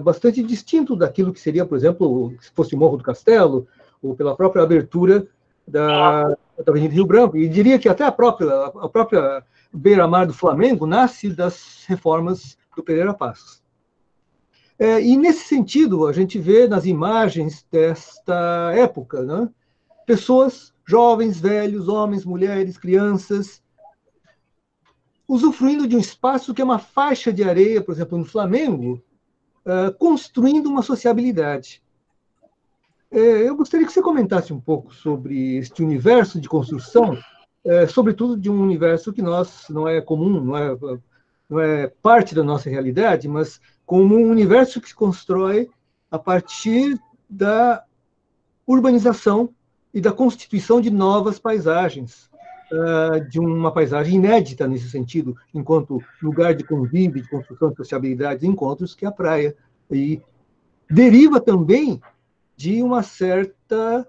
bastante distinto daquilo que seria, por exemplo, se fosse o Morro do Castelo, ou pela própria abertura da Avenida Rio Branco. E diria que até a própria beira-mar do Flamengo nasce das reformas do Pereira Passos. E, nesse sentido, a gente vê nas imagens desta época, né, pessoas, jovens, velhos, homens, mulheres, crianças, usufruindo de um espaço que é uma faixa de areia, por exemplo, no Flamengo, construindo uma sociabilidade. Eu gostaria que você comentasse um pouco sobre este universo de construção, sobretudo de um universo que não é comum, não é parte da nossa realidade, mas como um universo que se constrói a partir da urbanização e da constituição de novas paisagens, de uma paisagem inédita nesse sentido, enquanto lugar de convívio, de construção de sociabilidade e encontros, que é a praia. E deriva também de uma certa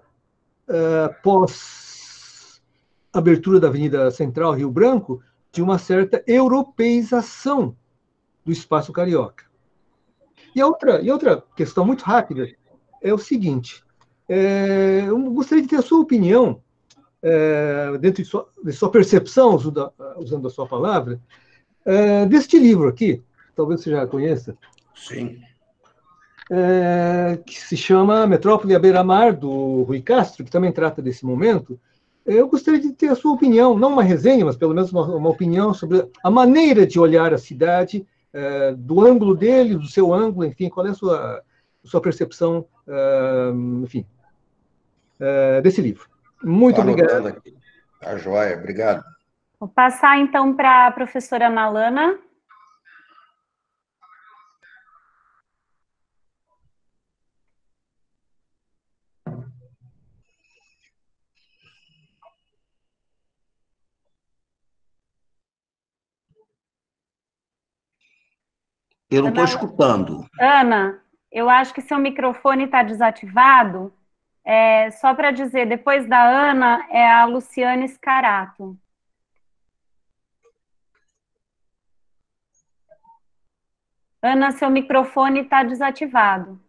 pós-abertura da Avenida Central, Rio Branco, de uma certa europeização do espaço carioca. E outra questão muito rápida é o seguinte, eu gostaria de ter a sua opinião, dentro de sua percepção, usando a sua palavra, deste livro aqui, talvez você já conheça. Sim. Que se chama Metrópole à Beira-Mar, do Rui Castro, que também trata desse momento. Eu gostaria de ter a sua opinião, não uma resenha, mas pelo menos uma opinião sobre a maneira de olhar a cidade, do ângulo dele, do seu ângulo, enfim, qual é a sua percepção, enfim, desse livro. Muito obrigado. Aqui. Tá joia, obrigado. Vou passar, então, para a professora Ana Lana. Eu não estou escutando. Ana, eu acho que seu microfone está desativado. Só para dizer, depois da Ana é a Luciane Scarato. Ana, seu microfone está desativado.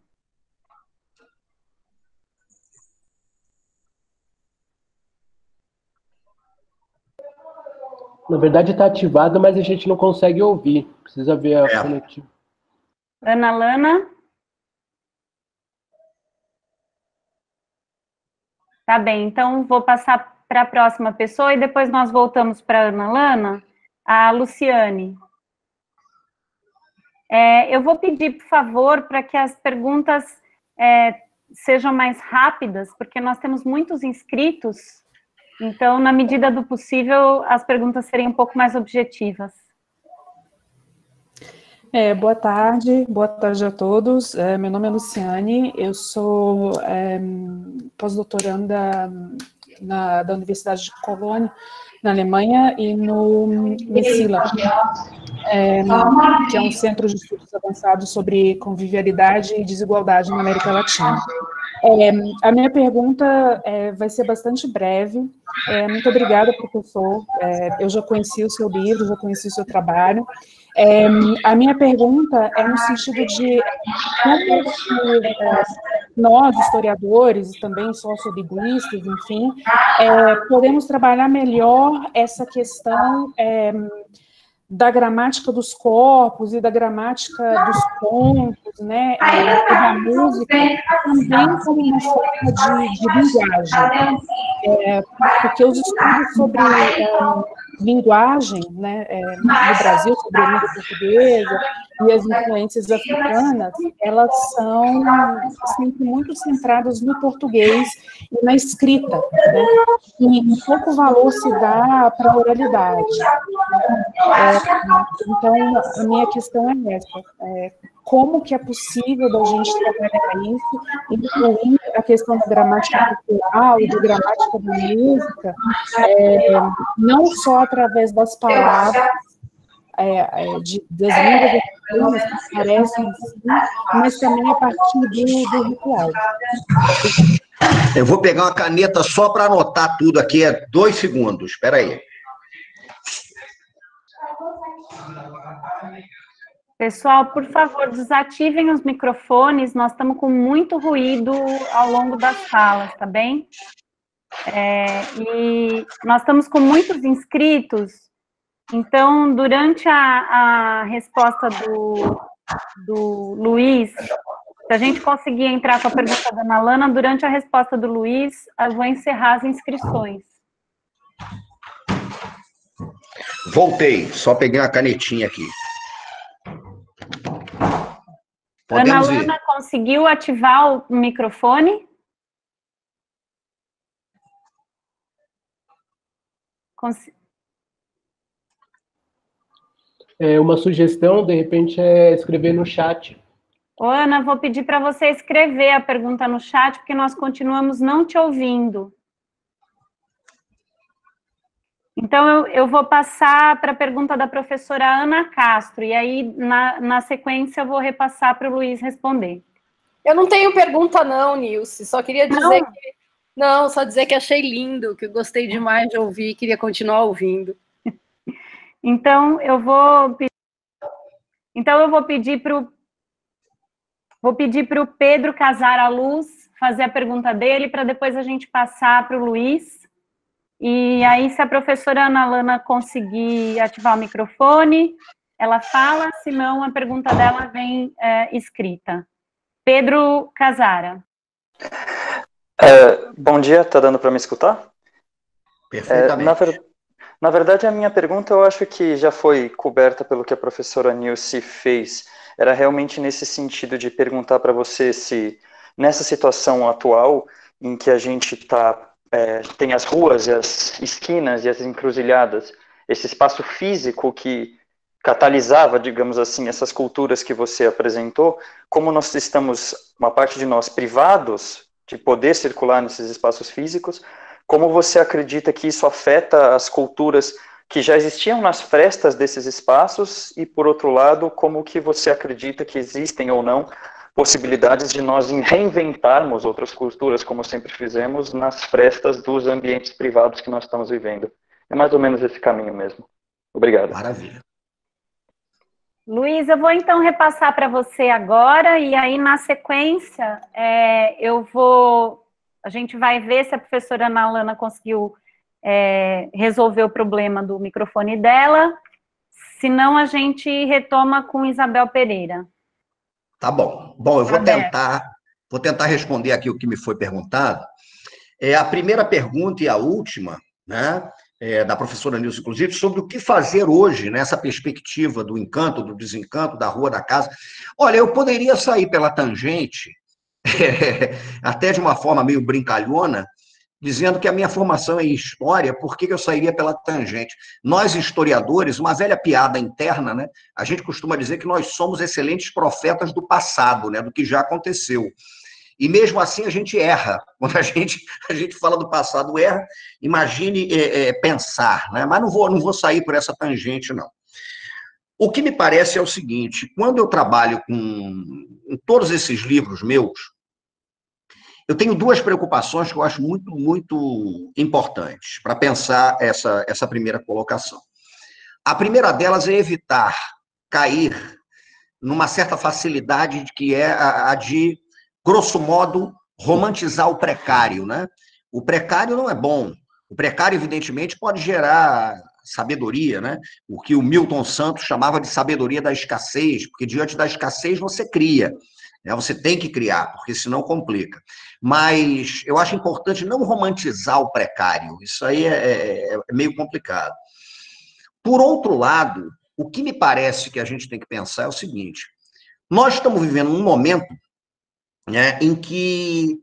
Na verdade está ativado, mas a gente não consegue ouvir. Precisa ver a conectividade. Ana Lana? Tá bem, então vou passar para a próxima pessoa e depois nós voltamos para a Ana Lana, a Luciane. Eu vou pedir, por favor, para que as perguntas sejam mais rápidas, porque nós temos muitos inscritos. Então, na medida do possível, as perguntas seriam um pouco mais objetivas. Boa tarde a todos. Meu nome é Luciane, eu sou pós-doutoranda da Universidade de Colônia, na Alemanha, e no MESILA, que é um centro de estudos avançados sobre convivialidade e desigualdade na América Latina. A minha pergunta vai ser bastante breve. Muito obrigada, professor. Eu já conheci o seu livro, já conheci o seu trabalho. A minha pergunta é no sentido de como nós, historiadores, e também sociolinguistas, enfim, podemos trabalhar melhor essa questão da gramática dos corpos e da gramática dos contos, né, e da música, também como uma forma de linguagem, porque os estudos sobre linguagem, né, no Brasil, sobre a língua portuguesa e as influências africanas, elas são sempre muito centradas no português e na escrita, né, e pouco valor se dá para a oralidade. Então, a minha questão é essa. Como que é possível da gente trabalhar isso, incluindo a questão da gramática cultural e da gramática da música, não só através das palavras, das línguas que aparecem assim, mas também a partir do ritual. Eu vou pegar uma caneta só para anotar tudo aqui, 2 segundos, espera aí. Pessoal, por favor, desativem os microfones, nós estamos com muito ruído ao longo das falas, tá bem? E nós estamos com muitos inscritos, então, durante a resposta do Luiz, se a gente conseguir entrar com a pergunta da Ana Lana, durante a resposta do Luiz, eu vou encerrar as inscrições. Voltei, só peguei uma canetinha aqui. Ana Lana, conseguiu ativar o microfone? Uma sugestão, de repente, é escrever no chat. Ô, Ana, vou pedir para você escrever a pergunta no chat, porque nós continuamos não te ouvindo. Então, eu vou passar para a pergunta da professora Ana Castro, e aí, na sequência, eu vou repassar para o Luiz responder. Eu não tenho pergunta não, Nilce, só queria dizer que... Não, só dizer que achei lindo, que eu gostei demais de ouvir e queria continuar ouvindo. Então, eu vou pedir para o Pedro Casar a Luz fazer a pergunta dele, para depois a gente passar para o Luiz. E aí, se a professora Ana Lana conseguir ativar o microfone, ela fala, senão a pergunta dela vem escrita. Pedro Casara. Bom dia, está dando para me escutar? Perfeitamente. Na verdade, a minha pergunta eu acho que já foi coberta pelo que a professora Nilce fez. Era realmente nesse sentido de perguntar para você se, nessa situação atual, em que a gente tem as ruas, e as esquinas e as encruzilhadas, esse espaço físico que catalisava, digamos assim, essas culturas que você apresentou, como nós estamos, uma parte de nós, privados de poder circular nesses espaços físicos, como você acredita que isso afeta as culturas que já existiam nas frestas desses espaços e, por outro lado, como que você acredita que existem ou não possibilidades de nós reinventarmos outras culturas, como sempre fizemos, nas frestas dos ambientes privados que nós estamos vivendo. É mais ou menos esse caminho mesmo. Obrigado. Maravilha. Luiz, eu vou então repassar para você agora, e aí na sequência a gente vai ver se a professora Ana Alana conseguiu resolver o problema do microfone dela, senão a gente retoma com Isabel Pereira. Tá bom. Bom, eu vou tentar responder aqui o que me foi perguntado. A primeira pergunta e a última, né, da professora Nilce, inclusive, sobre o que fazer hoje nessa perspectiva do encanto, do desencanto, da rua, da casa. Olha, eu poderia sair pela tangente, até de uma forma meio brincalhona, dizendo que a minha formação é em história, por que eu sairia pela tangente? Nós, historiadores, uma velha piada interna, né? A gente costuma dizer que nós somos excelentes profetas do passado, né? Do que já aconteceu. E mesmo assim a gente erra. Quando a gente fala do passado, erra, imagine pensar, né? Mas não vou sair por essa tangente, não. O que me parece é o seguinte, quando eu trabalho com todos esses livros meus, eu tenho duas preocupações que eu acho muito, muito importantes para pensar essa primeira colocação. A primeira delas é evitar cair numa certa facilidade que é a de, grosso modo, romantizar o precário, né? O precário não é bom. O precário, evidentemente, pode gerar sabedoria, né? O que o Milton Santos chamava de sabedoria da escassez, porque diante da escassez você cria. Você tem que criar, porque senão complica. Mas eu acho importante não romantizar o precário. Isso aí é meio complicado. Por outro lado, o que me parece que a gente tem que pensar é o seguinte. Nós estamos vivendo um momento, né, em que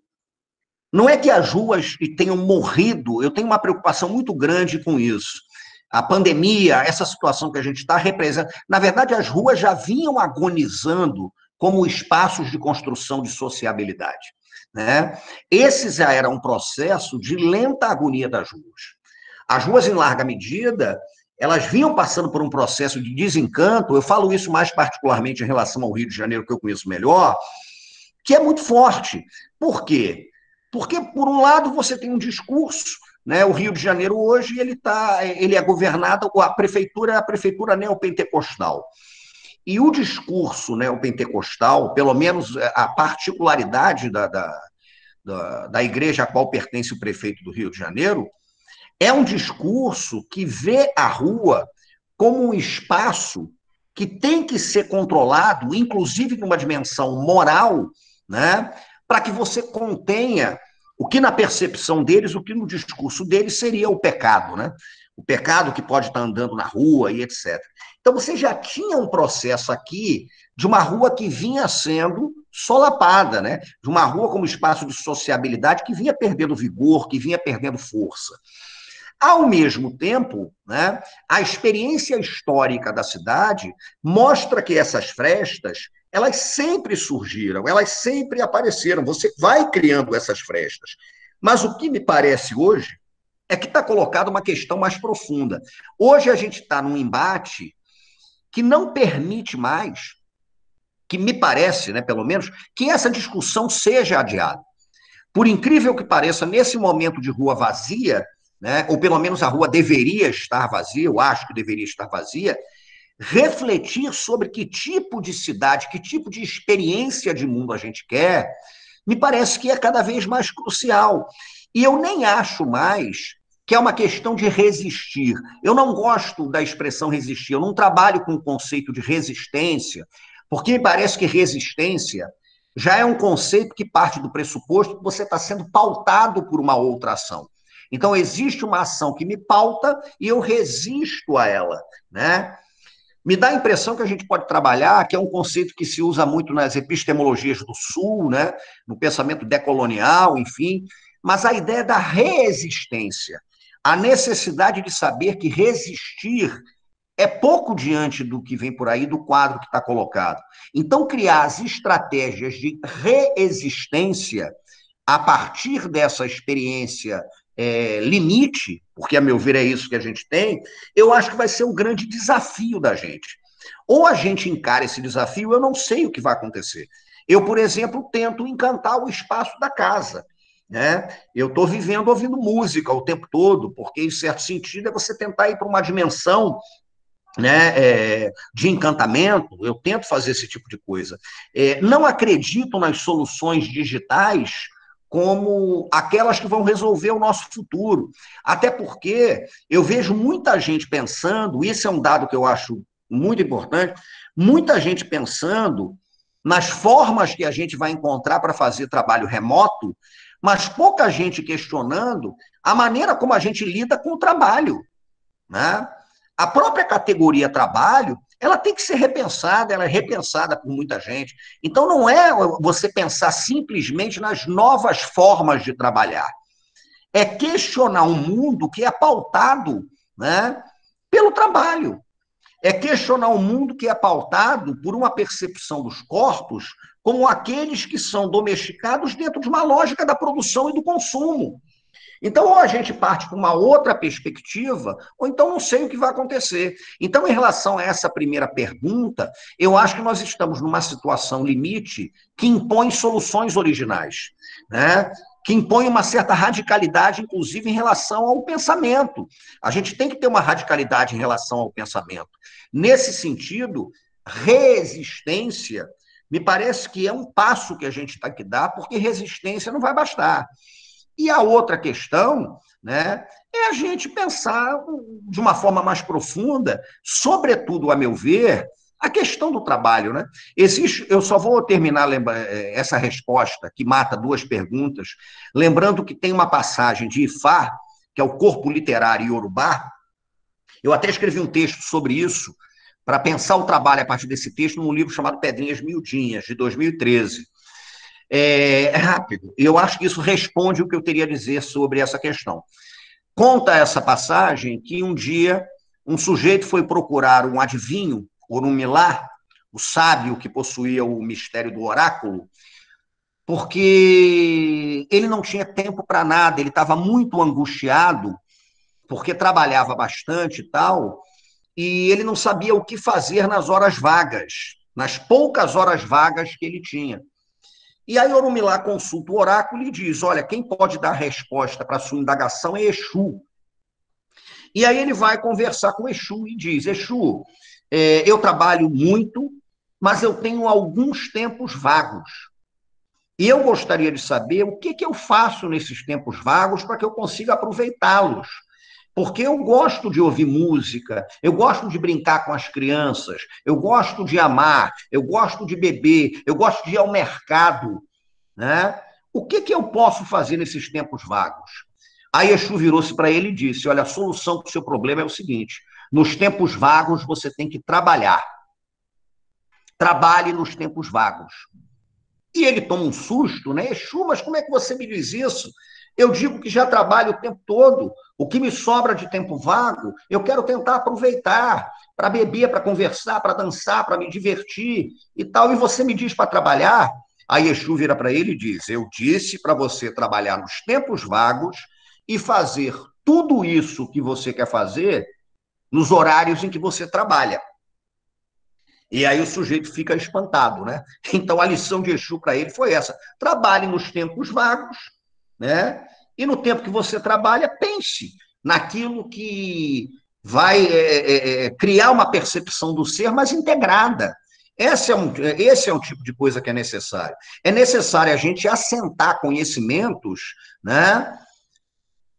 não é que as ruas tenham morrido, eu tenho uma preocupação muito grande com isso. A pandemia, essa situação que a gente está representando... Na verdade, as ruas já vinham agonizando como espaços de construção de sociabilidade, né? Esse já era um processo de lenta agonia das ruas. As ruas, em larga medida, elas vinham passando por um processo de desencanto, eu falo isso mais particularmente em relação ao Rio de Janeiro, que eu conheço melhor, que é muito forte. Por quê? Porque, por um lado, você tem um discurso, né? O Rio de Janeiro hoje ele é governado, a prefeitura neopentecostal. E o discurso, né, o pentecostal, pelo menos a particularidade da igreja a qual pertence o prefeito do Rio de Janeiro, é um discurso que vê a rua como um espaço que tem que ser controlado, inclusive numa dimensão moral, né, para que você contenha o que na percepção deles, o que no discurso deles seria o pecado, né? O pecado que pode estar andando na rua e etc. Então, você já tinha um processo aqui de uma rua que vinha sendo solapada, né? De uma rua como espaço de sociabilidade que vinha perdendo vigor, que vinha perdendo força. Ao mesmo tempo, né, a experiência histórica da cidade mostra que essas frestas, elas sempre surgiram, elas sempre apareceram, você vai criando essas frestas. Mas o que me parece hoje é que está colocada uma questão mais profunda. Hoje a gente está num embate que não permite mais, que me parece, né, pelo menos, que essa discussão seja adiada. Por incrível que pareça, nesse momento de rua vazia, né, ou pelo menos a rua deveria estar vazia, eu acho que deveria estar vazia, refletir sobre que tipo de cidade, que tipo de experiência de mundo a gente quer, me parece que é cada vez mais crucial. E eu nem acho mais que é uma questão de resistir. Eu não gosto da expressão resistir, eu não trabalho com o conceito de resistência, porque me parece que resistência já é um conceito que parte do pressuposto que você está sendo pautado por uma outra ação. Então, existe uma ação que me pauta e eu resisto a ela, né? Me dá a impressão que a gente pode trabalhar, que é um conceito que se usa muito nas epistemologias do Sul, né? No pensamento decolonial, enfim, mas a ideia da resistência, a necessidade de saber que resistir é pouco diante do que vem por aí, do quadro que está colocado. Então, criar as estratégias de reexistência a partir dessa experiência limite, porque, a meu ver, é isso que a gente tem, eu acho que vai ser um grande desafio da gente. Ou a gente encara esse desafio, eu não sei o que vai acontecer. Eu, por exemplo, tento encantar o espaço da casa, né? Eu estou vivendo ouvindo música o tempo todo, porque, em certo sentido, é você tentar ir para uma dimensão, né, de encantamento. Eu tento fazer esse tipo de coisa. Não acredito nas soluções digitais como aquelas que vão resolver o nosso futuro. Até porque eu vejo muita gente pensando, isso é um dado que eu acho muito importante, muita gente pensando nas formas que a gente vai encontrar para fazer trabalho remoto, mas pouca gente questionando a maneira como a gente lida com o trabalho, né? A própria categoria trabalho, ela tem que ser repensada, ela é repensada por muita gente. Então, não é você pensar simplesmente nas novas formas de trabalhar. É questionar um mundo que é pautado, né, pelo trabalho. É questionar um mundo que é pautado por uma percepção dos corpos como aqueles que são domesticados dentro de uma lógica da produção e do consumo. Então, ou a gente parte para uma outra perspectiva, ou então não sei o que vai acontecer. Então, em relação a essa primeira pergunta, eu acho que nós estamos numa situação limite que impõe soluções originais, né? Que impõe uma certa radicalidade, inclusive, em relação ao pensamento. A gente tem que ter uma radicalidade em relação ao pensamento. Nesse sentido, resistência me parece que é um passo que a gente tem que dar, porque resistência não vai bastar. E a outra questão, né, é a gente pensar de uma forma mais profunda, sobretudo, a meu ver, a questão do trabalho, né? Existe, eu só vou terminar essa resposta, que mata duas perguntas, lembrando que tem uma passagem de Ifá, que é o corpo literário iorubá. Eu até escrevi um texto sobre isso, para pensar o trabalho a partir desse texto, num livro chamado Pedrinhas Miudinhas, de 2013. É rápido. Eu acho que isso responde o que eu teria a dizer sobre essa questão. Conta essa passagem que um dia um sujeito foi procurar um adivinho, Orunmilá, o sábio que possuía o mistério do oráculo, porque ele não tinha tempo para nada, ele estava muito angustiado, porque trabalhava bastante e tal, e ele não sabia o que fazer nas horas vagas, nas poucas horas vagas que ele tinha. E aí Orunmilá consulta o oráculo e diz, olha, quem pode dar resposta para a sua indagação é Exu. E aí ele vai conversar com Exu e diz, Exu, eu trabalho muito, mas eu tenho alguns tempos vagos. E eu gostaria de saber o que eu faço nesses tempos vagos para que eu consiga aproveitá-los. Porque eu gosto de ouvir música, eu gosto de brincar com as crianças, eu gosto de amar, eu gosto de beber, eu gosto de ir ao mercado, né? O que eu posso fazer nesses tempos vagos? Aí Exu virou-se para ele e disse, olha, a solução para o seu problema é o seguinte, nos tempos vagos você tem que trabalhar. Trabalhe nos tempos vagos. E ele toma um susto, né? Exu, mas como é que você me diz isso? Eu digo que já trabalho o tempo todo, o que me sobra de tempo vago, eu quero tentar aproveitar para beber, para conversar, para dançar, para me divertir e tal, e você me diz para trabalhar? Aí Exu vira para ele e diz, eu disse para você trabalhar nos tempos vagos e fazer tudo isso que você quer fazer nos horários em que você trabalha. E aí o sujeito fica espantado, né? Então a lição de Exu para ele foi essa, trabalhe nos tempos vagos, né? E no tempo que você trabalha, pense naquilo que vai criar uma percepção do ser mais integrada. Esse é um tipo de coisa que é necessário. É necessário a gente assentar conhecimentos, né,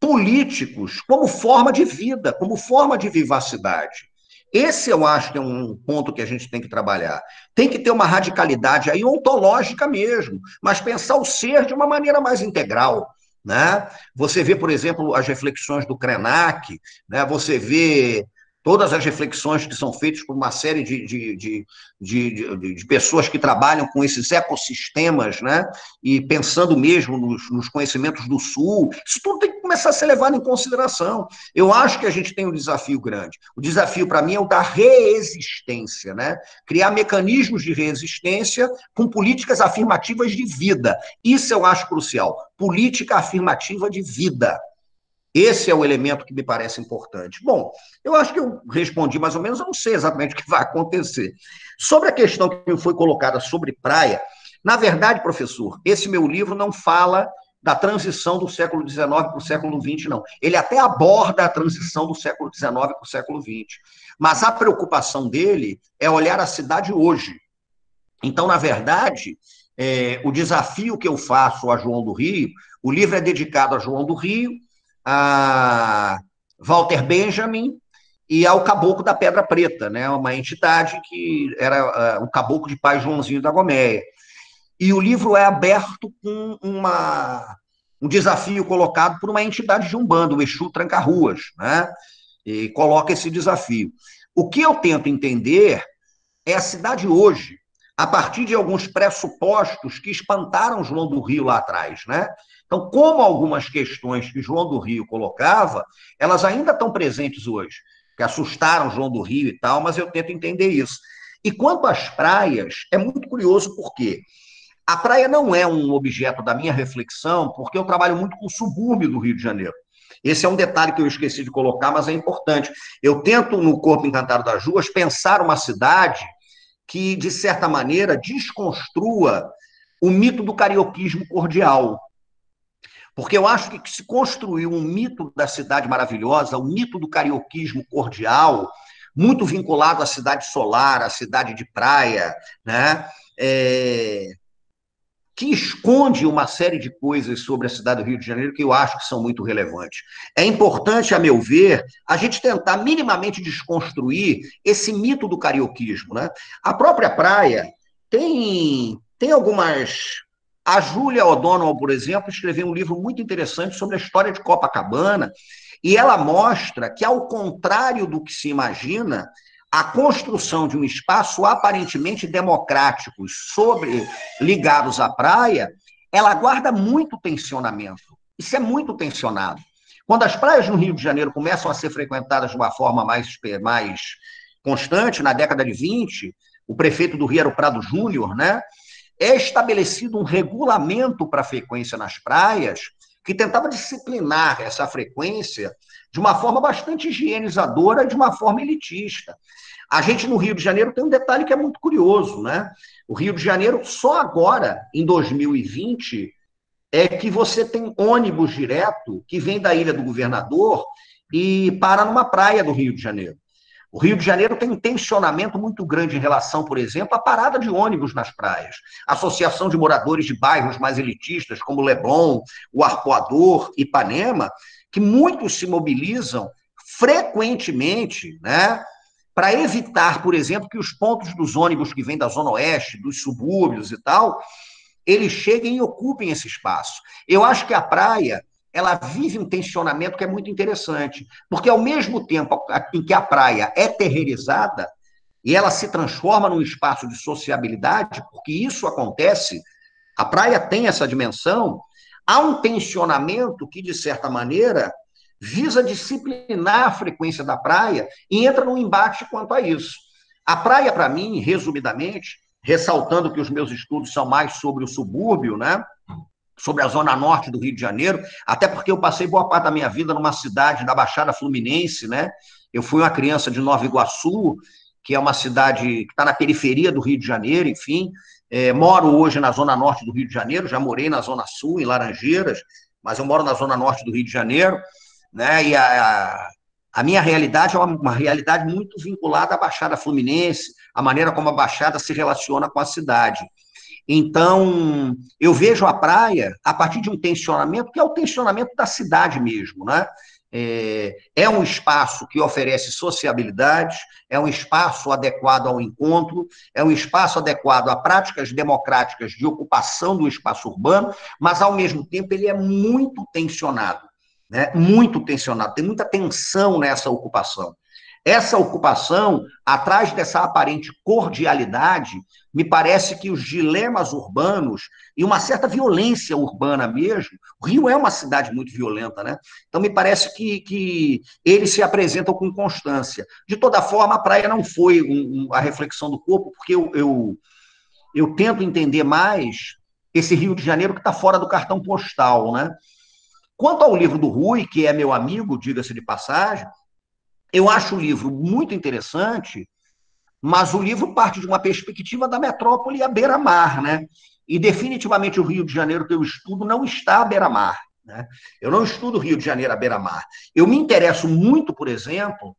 políticos como forma de vida, como forma de vivacidade. Esse eu acho que é um ponto que a gente tem que trabalhar. Tem que ter uma radicalidade aí ontológica mesmo, mas pensar o ser de uma maneira mais integral, né? Você vê, por exemplo, as reflexões do Krenak, né? Você vê todas as reflexões que são feitas por uma série de pessoas que trabalham com esses ecossistemas, né? E pensando mesmo nos conhecimentos do Sul, isso tudo tem que começar a ser levado em consideração. Eu acho que a gente tem um desafio grande. O desafio, para mim, é o da reexistência, né? Criar mecanismos de reexistência com políticas afirmativas de vida. Isso eu acho crucial. Política afirmativa de vida. Esse é o elemento que me parece importante. Bom, eu acho que eu respondi mais ou menos, eu não sei exatamente o que vai acontecer. Sobre a questão que foi colocada sobre praia, na verdade, professor, esse meu livro não fala da transição do século XIX para o século XX, não. Ele até aborda a transição do século XIX para o século XX. Mas a preocupação dele é olhar a cidade hoje. Então, na verdade, o desafio que eu faço a João do Rio, o livro é dedicado a João do Rio, a Walter Benjamin e ao Caboclo da Pedra Preta, né? Uma entidade que era um caboclo de pai Joãozinho da Goméia. E o livro é aberto com um desafio colocado por uma entidade de Umbanda, o Exu Tranca-Ruas, né? E coloca esse desafio. O que eu tento entender é a cidade hoje, a partir de alguns pressupostos que espantaram João do Rio lá atrás, né? Então, como algumas questões que João do Rio colocava, elas ainda estão presentes hoje, que assustaram João do Rio e tal, mas eu tento entender isso. E quanto às praias, é muito curioso porque a praia não é um objeto da minha reflexão, porque eu trabalho muito com o subúrbio do Rio de Janeiro. Esse é um detalhe que eu esqueci de colocar, mas é importante. Eu tento, no Corpo Encantado das Ruas, pensar uma cidade que, de certa maneira, desconstrua o mito do carioquismo cordial. Porque eu acho que se construiu um mito da cidade maravilhosa, o mito do carioquismo cordial, muito vinculado à cidade solar, à cidade de praia, né? Que esconde uma série de coisas sobre a cidade do Rio de Janeiro que eu acho que são muito relevantes. É importante, a meu ver, a gente tentar minimamente desconstruir esse mito do carioquismo, né? A própria praia tem algumas... A Júlia O'Donnell, por exemplo, escreveu um livro muito interessante sobre a história de Copacabana, e ela mostra que, ao contrário do que se imagina, a construção de um espaço aparentemente democrático ligados à praia, ela guarda muito tensionamento. Isso é muito tensionado. Quando as praias no Rio de Janeiro começam a ser frequentadas de uma forma mais constante, na década de 20, o prefeito do Rio era o Prado Júnior, né? É estabelecido um regulamento para a frequência nas praias que tentava disciplinar essa frequência de uma forma bastante higienizadora e de uma forma elitista. A gente, no Rio de Janeiro, tem um detalhe que é muito curioso, né? O Rio de Janeiro, só agora, em 2020, é que você tem ônibus direto que vem da Ilha do Governador e para numa praia do Rio de Janeiro. O Rio de Janeiro tem um tensionamento muito grande em relação, por exemplo, à parada de ônibus nas praias. A Associação de Moradores de Bairros mais elitistas, como Leblon, o Arpoador, Ipanema, que muitos se mobilizam frequentemente, né, para evitar, por exemplo, que os pontos dos ônibus que vêm da Zona Oeste, dos subúrbios e tal, eles cheguem e ocupem esse espaço. Eu acho que a praia, ela vive um tensionamento que é muito interessante, porque ao mesmo tempo em que a praia é terreirizada e ela se transforma num espaço de sociabilidade, porque isso acontece, a praia tem essa dimensão, há um tensionamento que, de certa maneira, visa disciplinar a frequência da praia e entra num embate quanto a isso. A praia, para mim, resumidamente, ressaltando que os meus estudos são mais sobre o subúrbio, né? Sobre a zona norte do Rio de Janeiro, até porque eu passei boa parte da minha vida numa cidade da Baixada Fluminense, né? Eu fui uma criança de Nova Iguaçu, que é uma cidade que está na periferia do Rio de Janeiro, enfim. Moro hoje na zona norte do Rio de Janeiro, já morei na zona sul, em Laranjeiras, mas eu moro na zona norte do Rio de Janeiro, né? E a minha realidade é uma realidade muito vinculada à Baixada Fluminense, a maneira como a Baixada se relaciona com a cidade. Então, eu vejo a praia a partir de um tensionamento, que é o tensionamento da cidade mesmo, né? É um espaço que oferece sociabilidade, é um espaço adequado ao encontro, é um espaço adequado a práticas democráticas de ocupação do espaço urbano, mas, ao mesmo tempo, ele é muito tensionado, né? Muito tensionado, tem muita tensão nessa ocupação. Essa ocupação, atrás dessa aparente cordialidade, me parece que os dilemas urbanos e uma certa violência urbana mesmo, o Rio é uma cidade muito violenta, né? Então, me parece que eles se apresentam com constância. De toda forma, a praia não foi a reflexão do corpo, porque eu tento entender mais esse Rio de Janeiro que está fora do cartão postal, né? Quanto ao livro do Rui, que é meu amigo, diga-se de passagem, eu acho o livro muito interessante, mas o livro parte de uma perspectiva da metrópole à beira-mar, né? E definitivamente o Rio de Janeiro que eu estudo não está à beira-mar, né? Eu não estudo o Rio de Janeiro à beira-mar. Eu me interesso muito, por exemplo,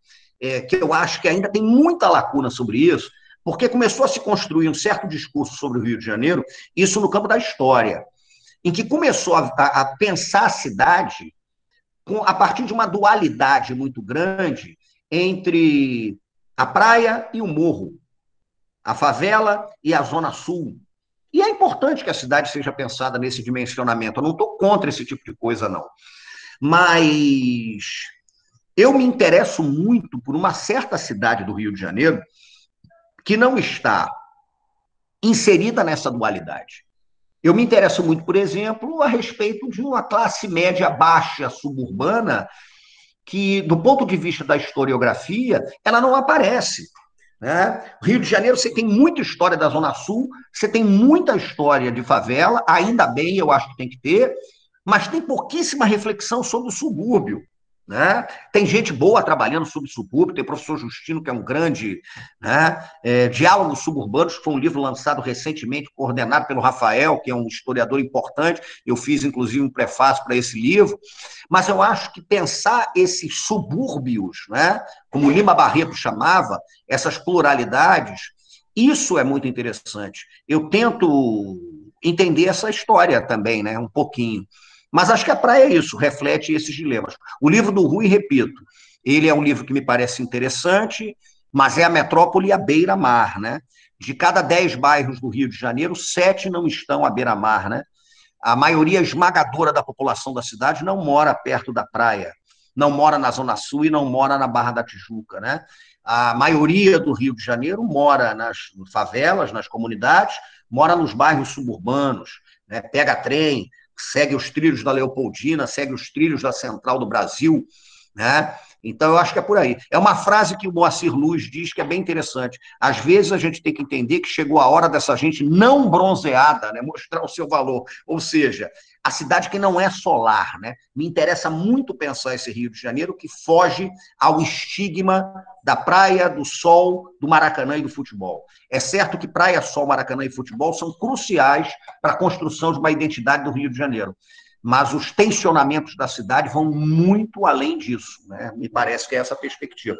que eu acho que ainda tem muita lacuna sobre isso, porque começou a se construir um certo discurso sobre o Rio de Janeiro, isso no campo da história, em que começou a pensar a cidade a partir de uma dualidade muito grande entre a praia e o morro, a favela e a zona sul. E é importante que a cidade seja pensada nesse dimensionamento. Eu não estou contra esse tipo de coisa, não. Mas eu me interesso muito por uma certa cidade do Rio de Janeiro que não está inserida nessa dualidade. Eu me interesso muito, por exemplo, a respeito de uma classe média baixa suburbana que, do ponto de vista da historiografia, ela não aparece, né? Rio de Janeiro, você tem muita história da Zona Sul, você tem muita história de favela, ainda bem, eu acho que tem que ter, mas tem pouquíssima reflexão sobre o subúrbio, né? Tem gente boa trabalhando sobre o subúrbio, tem o professor Justino, que é um grande, né? Diálogos Suburbanos, que foi um livro lançado recentemente, coordenado pelo Rafael, que é um historiador importante, eu fiz, inclusive, um prefácio para esse livro, mas eu acho que pensar esses subúrbios, né? Como Lima Barreto chamava, essas pluralidades, isso é muito interessante. Eu tento entender essa história também, né? Um pouquinho. Mas acho que a praia é isso, reflete esses dilemas. O livro do Rui, repito, ele é um livro que me parece interessante, mas é a metrópole à beira-mar, né? De cada 10 bairros do Rio de Janeiro, 7 não estão à beira-mar, né? A maioria esmagadora da população da cidade não mora perto da praia, não mora na Zona Sul e não mora na Barra da Tijuca, né? A maioria do Rio de Janeiro mora nas favelas, nas comunidades, mora nos bairros suburbanos, né? Pega trem, segue os trilhos da Leopoldina, segue os trilhos da Central do Brasil, né? Então, eu acho que é por aí. É uma frase que o Moacir Luz diz que é bem interessante. Às vezes, a gente tem que entender que chegou a hora dessa gente não bronzeada, né? Mostrar o seu valor. Ou seja, a cidade que não é solar, né? Me interessa muito pensar esse Rio de Janeiro que foge ao estigma da praia, do sol, do Maracanã e do futebol. É certo que praia, sol, Maracanã e futebol são cruciais para a construção de uma identidade do Rio de Janeiro. Mas os tensionamentos da cidade vão muito além disso, né? Me parece que é essa a perspectiva.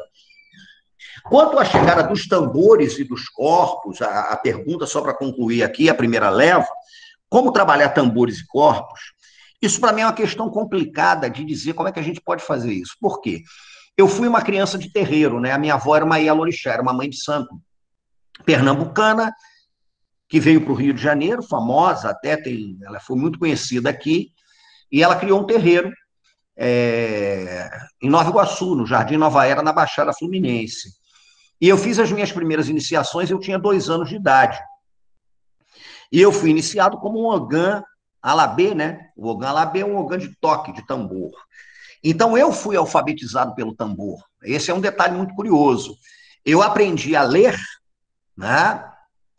Quanto à chegada dos tambores e dos corpos, a pergunta, só para concluir aqui, a primeira leva, como trabalhar tambores e corpos, isso para mim é uma questão complicada de dizer como é que a gente pode fazer isso. Por quê? Eu fui uma criança de terreiro, né? A minha avó era uma Ialorixá, era uma mãe de santo pernambucana, que veio para o Rio de Janeiro, famosa, até ela foi muito conhecida aqui, e ela criou um terreiro em Nova Iguaçu, no Jardim Nova Era, na Baixada Fluminense. E eu fiz as minhas primeiras iniciações, eu tinha 2 anos de idade. E eu fui iniciado como um ogã alabê, né? O ogã alabê é um ogã de toque, de tambor. Então, eu fui alfabetizado pelo tambor. Esse é um detalhe muito curioso. Eu aprendi a ler, né?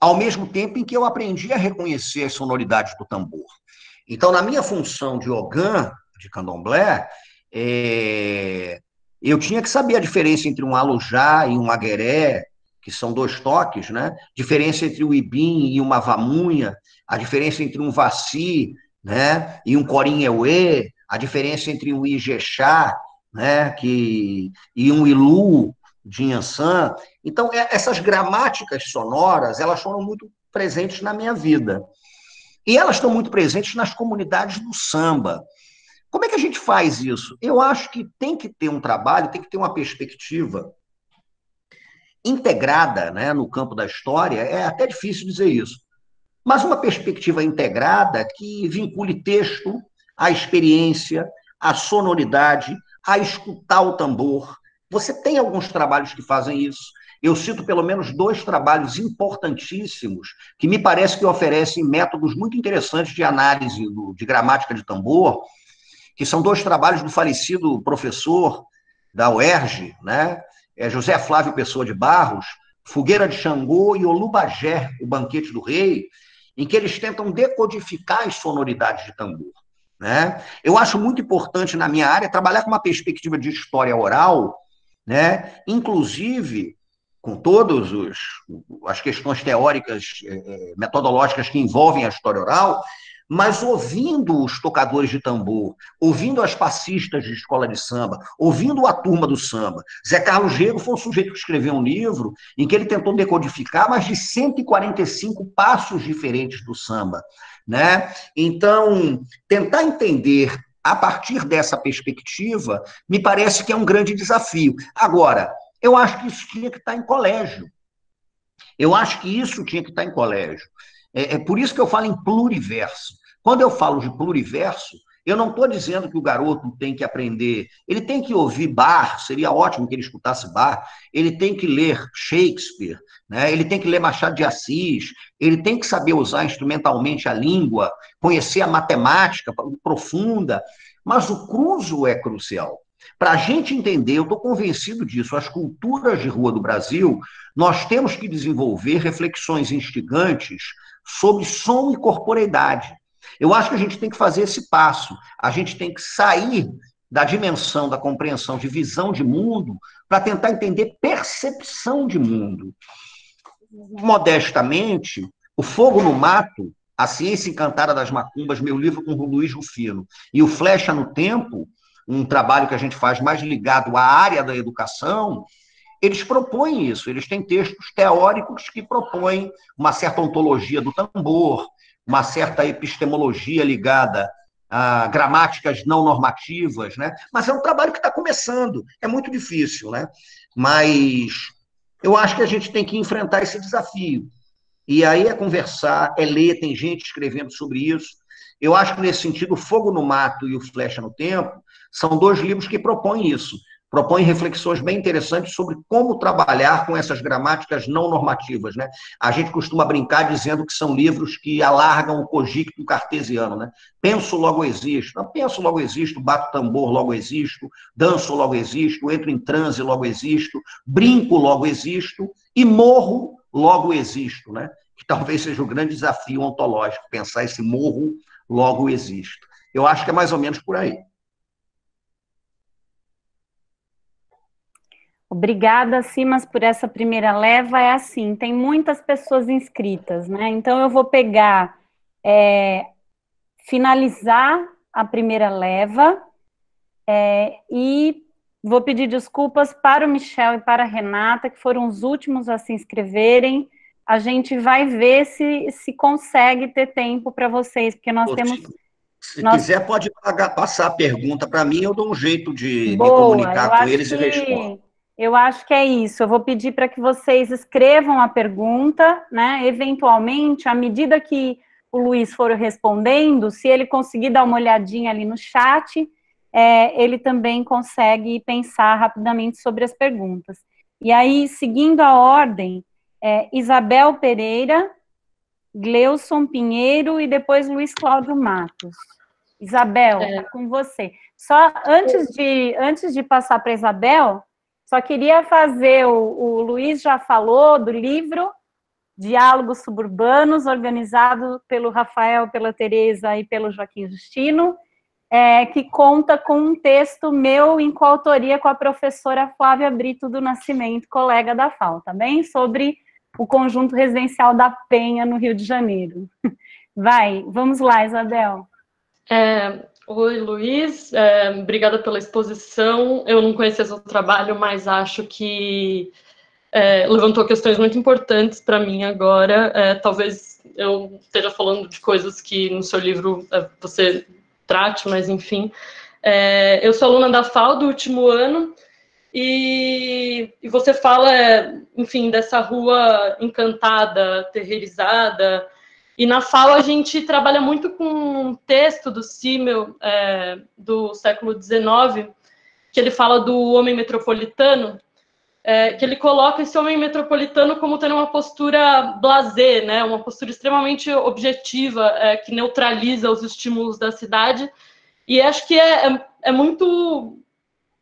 Ao mesmo tempo em que eu aprendi a reconhecer as sonoridades do tambor. Então, na minha função de ogã, de candomblé, eu tinha que saber a diferença entre um alujá e um agueré, que são 2 toques, né? Diferença entre o ibim e uma vamunha, a diferença entre um vaci, né? E um corinheuê, a diferença entre um ijexá, né? E um ilu de Inhansã. Então, essas gramáticas sonoras, elas foram muito presentes na minha vida. E elas estão muito presentes nas comunidades do samba. Como é que a gente faz isso? Eu acho que tem que ter um trabalho, tem que ter uma perspectiva integrada, né, no campo da história, é até difícil dizer isso, mas uma perspectiva integrada que vincule texto, a experiência, a sonoridade, a escutar o tambor. Você tem alguns trabalhos que fazem isso. Eu cito pelo menos 2 trabalhos importantíssimos que me parece que oferecem métodos muito interessantes de análise de gramática de tambor, que são 2 trabalhos do falecido professor da UERJ, né? José Flávio Pessoa de Barros, Fogueira de Xangô e Olubagé, o Banquete do Rei, em que eles tentam decodificar as sonoridades de tambor. né? Eu acho muito importante na minha área trabalhar com uma perspectiva de história oral, né? Inclusive com todas as questões teóricas, metodológicas que envolvem a história oral, mas ouvindo os tocadores de tambor, ouvindo as passistas de escola de samba, ouvindo a turma do samba. Zé Carlos Rego foi um sujeito que escreveu um livro em que ele tentou decodificar mais de 145 passos diferentes do samba, né? Então, tentar entender a partir dessa perspectiva, me parece que é um grande desafio. Agora, eu acho que isso tinha que estar em colégio. Eu acho que isso tinha que estar em colégio. É por isso que eu falo em pluriverso. Quando eu falo de pluriverso, eu não estou dizendo que o garoto tem que aprender, ele tem que ouvir Bach, seria ótimo que ele escutasse Bach, ele tem que ler Shakespeare, né? Ele tem que ler Machado de Assis, ele tem que saber usar instrumentalmente a língua, conhecer a matemática profunda, mas o cruzo é crucial. Para a gente entender, eu estou convencido disso, as culturas de rua do Brasil, nós temos que desenvolver reflexões instigantes sobre som e corporeidade. Eu acho que a gente tem que fazer esse passo, a gente tem que sair da dimensão da compreensão de visão de mundo para tentar entender percepção de mundo. Modestamente, O Fogo no Mato, A Ciência Encantada das Macumbas, meu livro com o Luiz Rufino, e o Flecha no Tempo, um trabalho que a gente faz mais ligado à área da educação, eles propõem isso, eles têm textos teóricos que propõem uma certa ontologia do tambor, uma certa epistemologia ligada a gramáticas não normativas, né? Mas é um trabalho que está começando, é muito difícil, né? Mas eu acho que a gente tem que enfrentar esse desafio. E aí é conversar, é ler, tem gente escrevendo sobre isso. Eu acho que, nesse sentido, O Fogo no Mato e O Flecha no Tempo são dois livros que propõem isso, propõem reflexões bem interessantes sobre como trabalhar com essas gramáticas não normativas, né? A gente costuma brincar dizendo que são livros que alargam o cogito cartesiano, né? Penso, logo existo. Não, penso, logo existo, bato tambor, logo existo, danço, logo existo, entro em transe, logo existo, brinco, logo existo, e morro, logo existo, né? Que talvez seja o grande desafio ontológico, pensar esse morro, logo existo. Eu acho que é mais ou menos por aí. Obrigada, Simas, por essa primeira leva. É assim, tem muitas pessoas inscritas, né? Então, eu vou pegar, finalizar a primeira leva e vou pedir desculpas para o Michel e para a Renata, que foram os últimos a se inscreverem. A gente vai ver se consegue ter tempo para vocês, porque nós temos... Se quiser, pode passar a pergunta para mim, eu dou um jeito de me comunicar com eles e respondo. Eu acho que é isso. Eu vou pedir para que vocês escrevam a pergunta, né? Eventualmente, à medida que o Luiz for respondendo, se ele conseguir dar uma olhadinha ali no chat, ele também consegue pensar rapidamente sobre as perguntas. E aí, seguindo a ordem, Isabel Pereira, Gleuson Pinheiro e depois Luiz Cláudio Matos. Isabel, com você. Só antes de passar para a Isabel, só queria fazer, o Luiz já falou do livro Diálogos Suburbanos, organizado pelo Rafael, pela Tereza e pelo Joaquim Justino, que conta com um texto meu em coautoria com a professora Flávia Brito do Nascimento, colega da FAU, tá bem? Sobre o conjunto residencial da Penha, no Rio de Janeiro. Vamos lá, Isabel. Oi, Luiz, obrigada pela exposição. Eu não conhecia seu trabalho, mas acho que levantou questões muito importantes para mim agora. Talvez eu esteja falando de coisas que no seu livro você trate, mas enfim. Eu sou aluna da FAU do último ano, e você fala, enfim, dessa rua encantada, terreirizada. E na FAU a gente trabalha muito com um texto do Simmel, do século XIX, que ele fala do homem metropolitano, que ele coloca esse homem metropolitano como tendo uma postura blasé, né, uma postura extremamente objetiva, que neutraliza os estímulos da cidade. E acho que é muito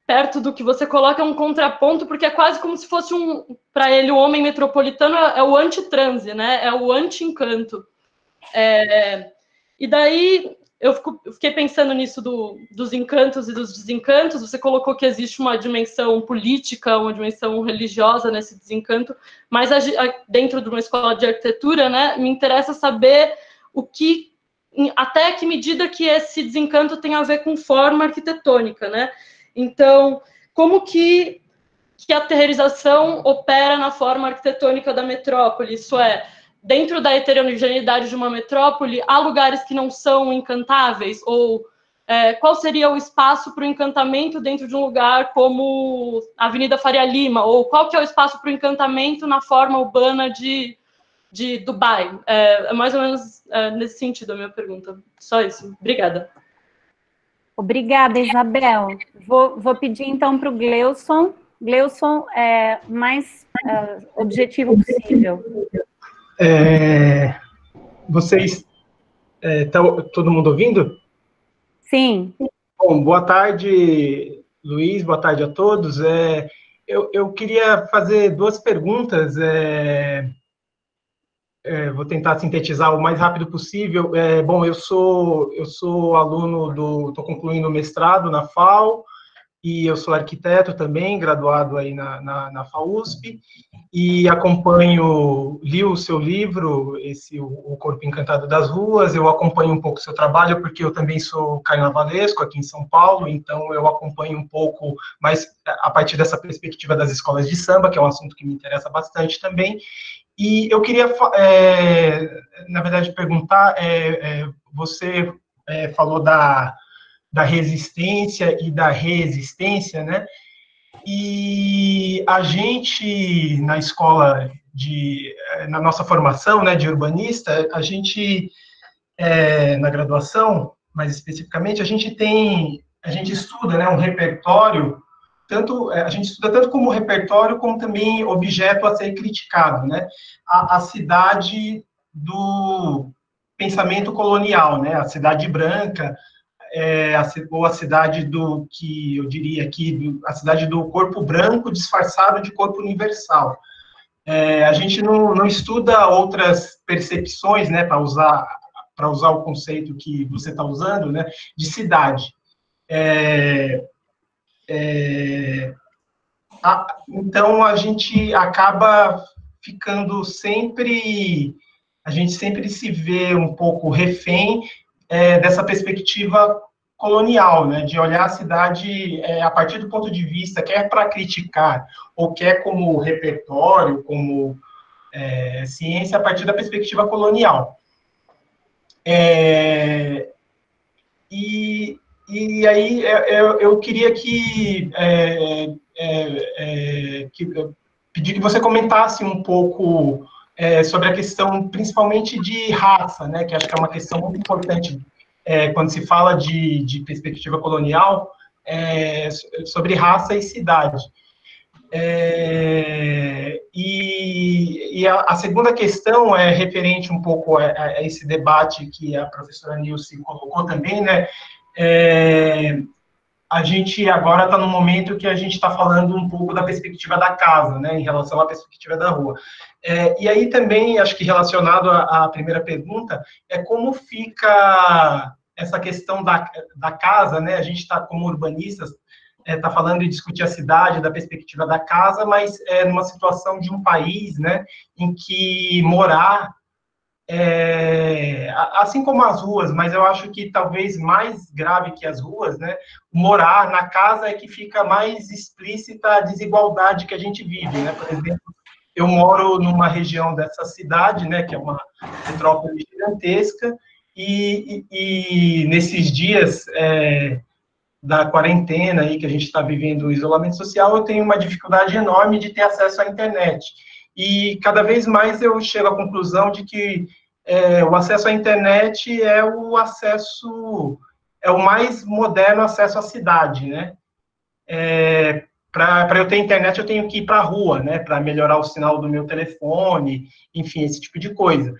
perto do que você coloca, um contraponto, porque é quase como se fosse para ele, o homem metropolitano é o antitranse, né, é o anti-encanto. E daí eu fiquei pensando nisso dos encantos e dos desencantos. Você colocou que existe uma dimensão política, uma dimensão religiosa nesse desencanto, mas dentro de uma escola de arquitetura, né, me interessa saber até que medida que esse desencanto tem a ver com forma arquitetônica, né? Então, como que a terreirização opera na forma arquitetônica da metrópole? Isso é, dentro da heterogeneidade de uma metrópole, há lugares que não são encantáveis? Ou qual seria o espaço para o encantamento dentro de um lugar como a Avenida Faria Lima? Ou qual que é o espaço para o encantamento na forma urbana de Dubai? É mais ou menos nesse sentido a minha pergunta. Só isso. Obrigada. Obrigada, Isabel. Vou pedir, então, para o Gleuson. Gleuson, mais objetivo possível. Vocês... todo mundo ouvindo? Sim. Bom, boa tarde, Luiz, boa tarde a todos. Eu queria fazer 2 perguntas. Vou tentar sintetizar o mais rápido possível. Bom, eu sou aluno estou concluindo o mestrado na FAO, e eu sou arquiteto também, graduado aí na FAUSP, e li o seu livro, O Corpo Encantado das Ruas. Eu acompanho um pouco o seu trabalho, porque eu também sou carnavalesco aqui em São Paulo, então eu acompanho um pouco mais a partir dessa perspectiva das escolas de samba, que é um assunto que me interessa bastante também. E eu queria, na verdade, perguntar, você falou da resistência e da reexistência, né? E a gente, na escola, na nossa formação, né, de urbanista, a gente, na graduação, mais especificamente, a gente estuda, né, um repertório, a gente estuda tanto como repertório, como também objeto a ser criticado, né? A cidade do pensamento colonial, né? A cidade branca, ou a cidade que eu diria aqui, a cidade do corpo branco disfarçado de corpo universal. A gente não estuda outras percepções, né, para usar o conceito que você está usando, né, de cidade. Então, a gente acaba ficando a gente sempre se vê um pouco refém dessa perspectiva colonial, né, de olhar a cidade a partir do ponto de vista, quer para criticar, ou quer como repertório, como ciência, a partir da perspectiva colonial. E aí eu queria pedir que você comentasse um pouco sobre a questão, principalmente de raça, né, que acho que é uma questão muito importante quando se fala de perspectiva colonial, sobre raça e cidade. E a segunda questão é referente um pouco a esse debate que a professora Nilce colocou também, né? A gente agora está no momento que a gente está falando um pouco da perspectiva da casa, né, em relação à perspectiva da rua. E aí também, acho que relacionado à primeira pergunta, como fica essa questão da casa, né? A gente está, como urbanistas, está falando de discutir a cidade da perspectiva da casa, mas numa situação de um país, né, em que morar, assim como as ruas, mas eu acho que talvez mais grave que as ruas, né, morar na casa é que fica mais explícita a desigualdade que a gente vive, né? Por exemplo, eu moro numa região dessa cidade, né, que é uma metrópole gigantesca, e nesses dias da quarentena aí que a gente está vivendo o isolamento social, eu tenho uma dificuldade enorme de ter acesso à internet. E cada vez mais eu chego à conclusão de que o acesso à internet é o mais moderno acesso à cidade, né? Para eu ter internet, eu tenho que ir para a rua, né? Para melhorar o sinal do meu telefone, enfim, esse tipo de coisa.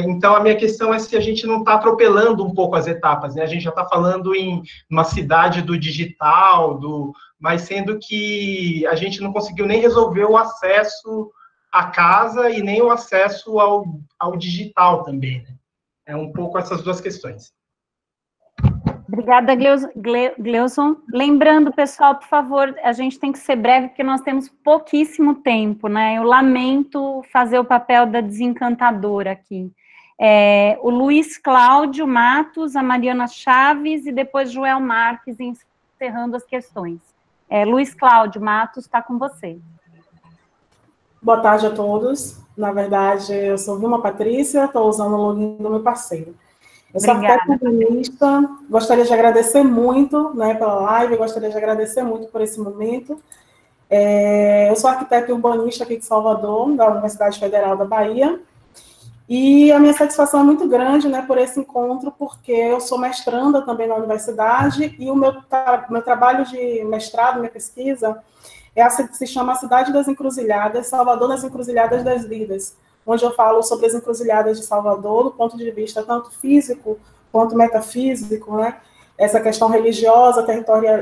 Então, a minha questão é se a gente não está atropelando um pouco as etapas, né? A gente já está falando em uma cidade do digital, mas sendo que a gente não conseguiu nem resolver o acesso à casa e nem o acesso ao digital também, né? É um pouco essas duas questões. Obrigada, Gleuson. Lembrando, pessoal, por favor, a gente tem que ser breve, porque nós temos pouquíssimo tempo, né? Eu lamento fazer o papel da desencantadora aqui. O Luiz Cláudio Matos, a Mariana Chaves e depois Joel Marques encerrando as questões. Luiz Cláudio Matos, está com você. Boa tarde a todos. Na verdade, eu sou Vilma Patrícia, estou usando o login do meu parceiro. Eu sou arquiteta urbanista, gostaria de agradecer muito, né, pela live, gostaria de agradecer muito por esse momento. Eu sou arquiteta urbanista aqui de Salvador, da Universidade Federal da Bahia, e a minha satisfação é muito grande, né, por esse encontro, porque eu sou mestranda também na universidade, e o meu trabalho de mestrado, minha pesquisa, se chama A Cidade das Encruzilhadas, Salvador nas Encruzilhadas das Vidas, onde eu falo sobre as encruzilhadas de Salvador, do ponto de vista tanto físico quanto metafísico, né? Essa questão religiosa,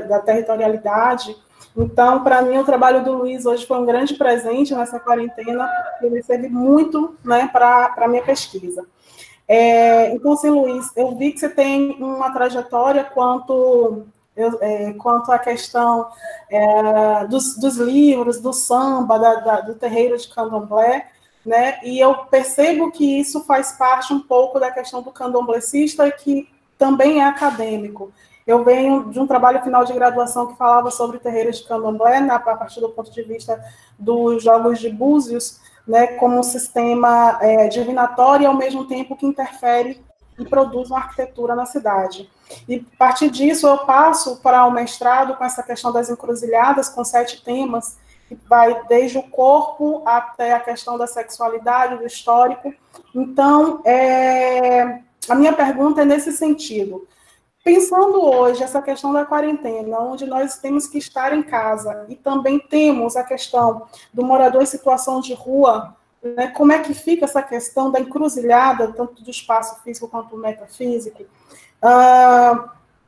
da territorialidade. Então, para mim, o trabalho do Luiz hoje foi um grande presente nessa quarentena, porque ele serve muito, né, para a minha pesquisa. Então, assim, Luiz, eu vi que você tem uma trajetória quanto à questão dos livros, do samba, do terreiro de candomblé, né? E eu percebo que isso faz parte um pouco da questão do candomblecista, que também é acadêmico. Eu venho de um trabalho final de graduação que falava sobre terreiros de candomblé, a partir do ponto de vista dos jogos de búzios, né, como um sistema divinatório e, ao mesmo tempo, que interfere e produz uma arquitetura na cidade. E, a partir disso, eu passo para o mestrado com essa questão das encruzilhadas, com 7 temas, que vai desde o corpo até a questão da sexualidade, do histórico. Então, a minha pergunta é nesse sentido. Pensando hoje essa questão da quarentena, onde nós temos que estar em casa, e também temos a questão do morador em situação de rua, né, como é que fica essa questão da encruzilhada, tanto do espaço físico quanto do metafísico,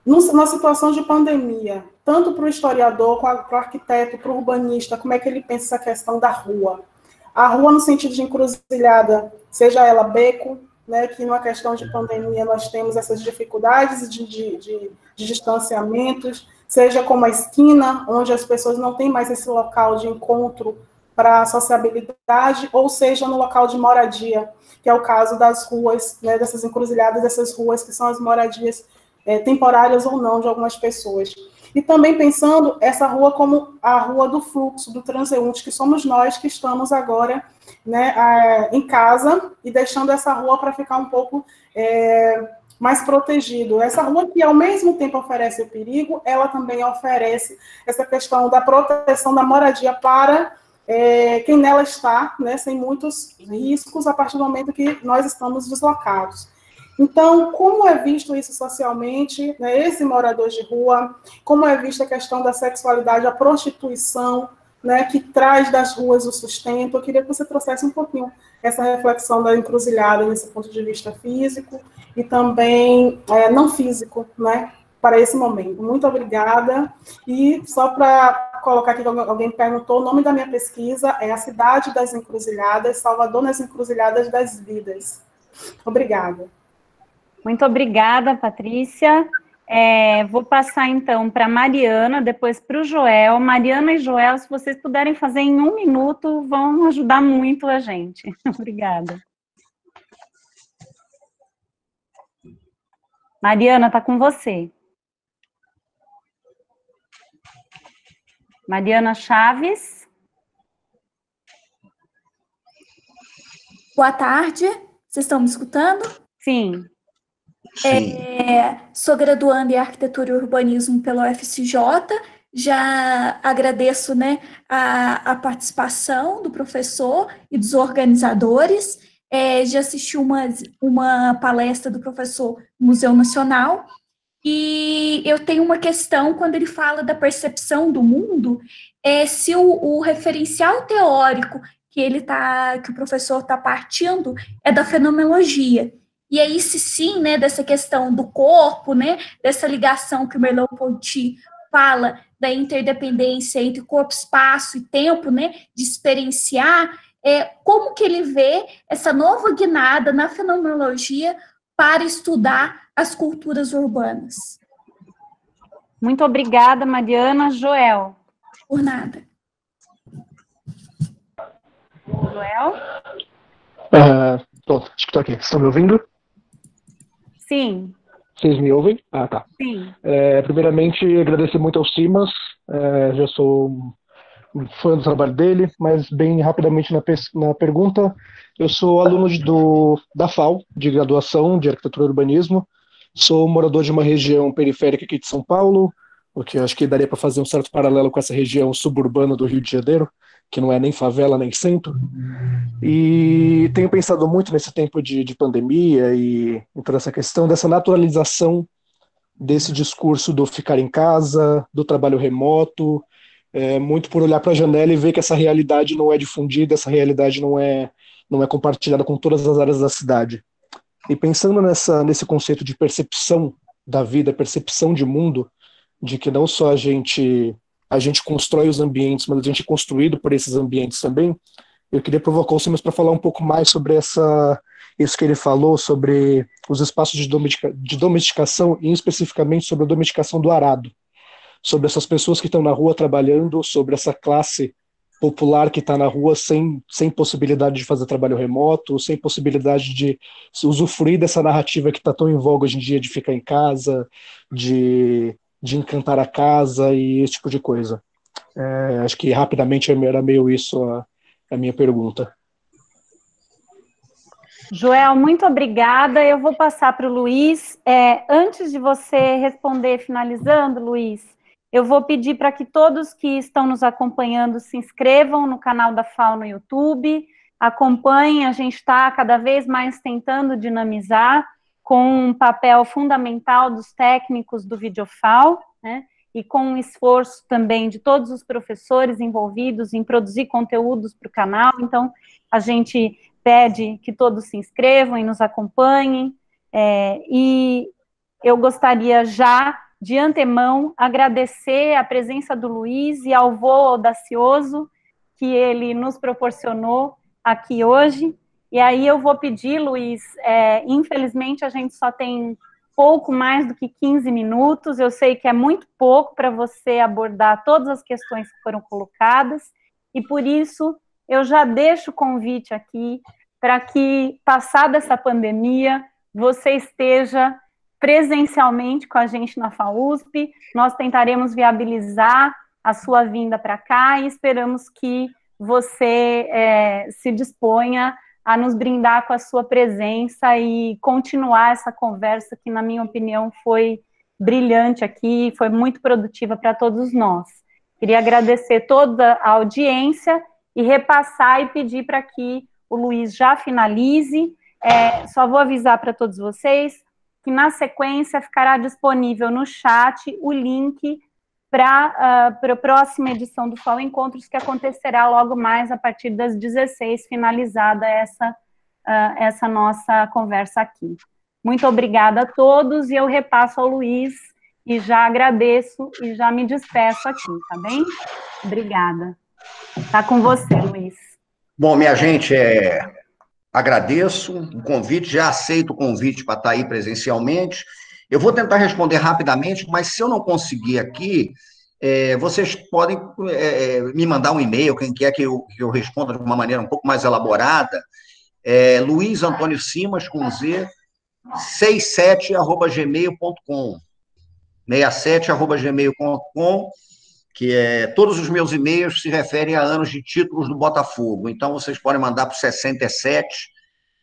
numa situação de pandemia, tanto para o historiador, para o arquiteto, para o urbanista, como é que ele pensa essa questão da rua? A rua no sentido de encruzilhada, seja ela beco, né, que numa questão de pandemia nós temos essas dificuldades de distanciamentos, seja como a esquina, onde as pessoas não têm mais esse local de encontro para a sociabilidade, ou seja, no local de moradia, que é o caso das ruas, né, dessas encruzilhadas, dessas ruas que são as moradias temporárias ou não de algumas pessoas. E também pensando essa rua como a rua do fluxo, do transeunte, que somos nós que estamos agora, né, em casa, e deixando essa rua para ficar um pouco mais protegido. Essa rua que, ao mesmo tempo, oferece o perigo, ela também oferece essa questão da proteção da moradia para quem nela está, né, sem muitos riscos, a partir do momento que nós estamos deslocados. Então, como é visto isso socialmente, né, esse morador de rua, como é vista a questão da sexualidade, a prostituição, né, que traz das ruas o sustento? Eu queria que você trouxesse um pouquinho essa reflexão da encruzilhada nesse ponto de vista físico e também não físico, né, para esse momento. Muito obrigada. E só para colocar aqui, alguém perguntou, o nome da minha pesquisa é A Cidade das Encruzilhadas, Salvador nas Encruzilhadas das Vidas. Obrigada. Muito obrigada, Patrícia. Vou passar, então, para a Mariana, depois para o Joel. Mariana e Joel, se vocês puderem fazer em 1 minuto, vão ajudar muito a gente. Obrigada. Mariana, está com você. Mariana Chaves. Boa tarde, vocês estão me escutando? Sim. Sou graduanda em Arquitetura e Urbanismo pela UFCJ, já agradeço, né, a participação do professor e dos organizadores, já assisti uma palestra do professor no Museu Nacional, e eu tenho uma questão quando ele fala da percepção do mundo, se o referencial teórico que o professor está partindo é da fenomenologia. E aí, sim, né, dessa questão do corpo, né, dessa ligação que o Merleau-Ponty fala da interdependência entre corpo, espaço e tempo, né, de experienciar, como que ele vê essa nova guinada na fenomenologia para estudar as culturas urbanas. Muito obrigada, Mariana. Joel. Por nada. Joel? Acho que estou aqui. Estão me ouvindo? Sim. Vocês me ouvem? Ah, tá. Sim. Primeiramente, agradecer muito ao Simas. Já sou um fã do trabalho dele, mas bem rapidamente na pergunta, eu sou aluno da FAO, de graduação de Arquitetura e Urbanismo. Sou morador de uma região periférica aqui de São Paulo, o que eu acho que daria para fazer um certo paralelo com essa região suburbana do Rio de Janeiro, que não é nem favela nem centro. E tenho pensado muito nesse tempo de pandemia e toda essa questão dessa naturalização desse discurso do ficar em casa, do trabalho remoto, muito por olhar para a janela e ver que essa realidade não é difundida, essa realidade não é compartilhada com todas as áreas da cidade. E pensando nesse conceito de percepção da vida, percepção de mundo, de que não só a gente constrói os ambientes, mas a gente é construído por esses ambientes também, eu queria provocar o Simas para falar um pouco mais sobre isso que ele falou, sobre os espaços de domesticação, e especificamente sobre a domesticação do arado, sobre essas pessoas que estão na rua trabalhando, sobre essa classe popular que está na rua sem possibilidade de fazer trabalho remoto, sem possibilidade de usufruir dessa narrativa que está tão em voga hoje em dia de ficar em casa, de encantar a casa e esse tipo de coisa. Acho que rapidamente era meio isso a minha pergunta. Joel, muito obrigada. Eu vou passar para o Luiz. Antes de você responder, finalizando, Luiz, eu vou pedir para que todos que estão nos acompanhando se inscrevam no canal da FAO no YouTube, acompanhem, a gente está cada vez mais tentando dinamizar com um papel fundamental dos técnicos do Videofal, né, e com um esforço também de todos os professores envolvidos em produzir conteúdos para o canal. Então, a gente pede que todos se inscrevam e nos acompanhem, e eu gostaria já, de antemão, agradecer a presença do Luiz e ao voo audacioso que ele nos proporcionou aqui hoje. E aí eu vou pedir, Luiz, infelizmente a gente só tem pouco mais do que 15 minutos, eu sei que é muito pouco para você abordar todas as questões que foram colocadas, e por isso eu já deixo o convite aqui para que, passada essa pandemia, você esteja presencialmente com a gente na FAUSP. Nós tentaremos viabilizar a sua vinda para cá e esperamos que você se disponha a nos brindar com a sua presença e continuar essa conversa que, na minha opinião, foi brilhante aqui, foi muito produtiva para todos nós. Queria agradecer toda a audiência e repassar e pedir para que o Luiz já finalize. Só vou avisar para todos vocês que, na sequência, ficará disponível no chat o link para a próxima edição do FAO Encontros, que acontecerá logo mais a partir das 16, finalizada essa nossa conversa aqui. Muito obrigada a todos, e eu repasso ao Luiz, e já agradeço, e já me despeço aqui, tá bem? Obrigada. Tá com você, Luiz. Bom, minha gente, agradeço o convite, já aceito o convite para estar aí presencialmente. Eu vou tentar responder rapidamente, mas se eu não conseguir aqui, vocês podem me mandar um e-mail, quem quer que eu responda de uma maneira um pouco mais elaborada, Luiz Antônio Simas, com Z, 67@gmail.com, 67@gmail.com, que todos os meus e-mails se referem a anos de títulos do Botafogo, então vocês podem mandar para o 67,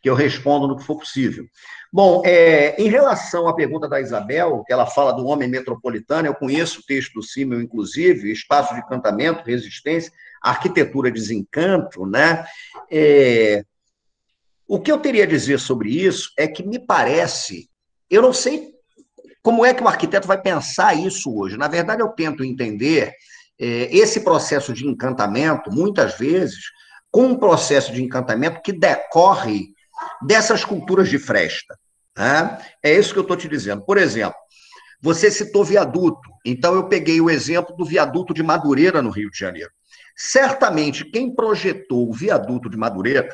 que eu respondo no que for possível. Bom, em relação à pergunta da Isabel, que ela fala do homem metropolitano, eu conheço o texto do Simmel, inclusive, Espaço de Encantamento, Resistência, Arquitetura Desencanto, né? O que eu teria a dizer sobre isso é que me parece, eu não sei como é que o arquiteto vai pensar isso hoje. Na verdade, eu tento entender esse processo de encantamento, muitas vezes, com um processo de encantamento que decorre dessas culturas de fresta. Né? É isso que eu estou te dizendo. Por exemplo, você citou viaduto, então eu peguei o exemplo do viaduto de Madureira, no Rio de Janeiro. Certamente, quem projetou o viaduto de Madureira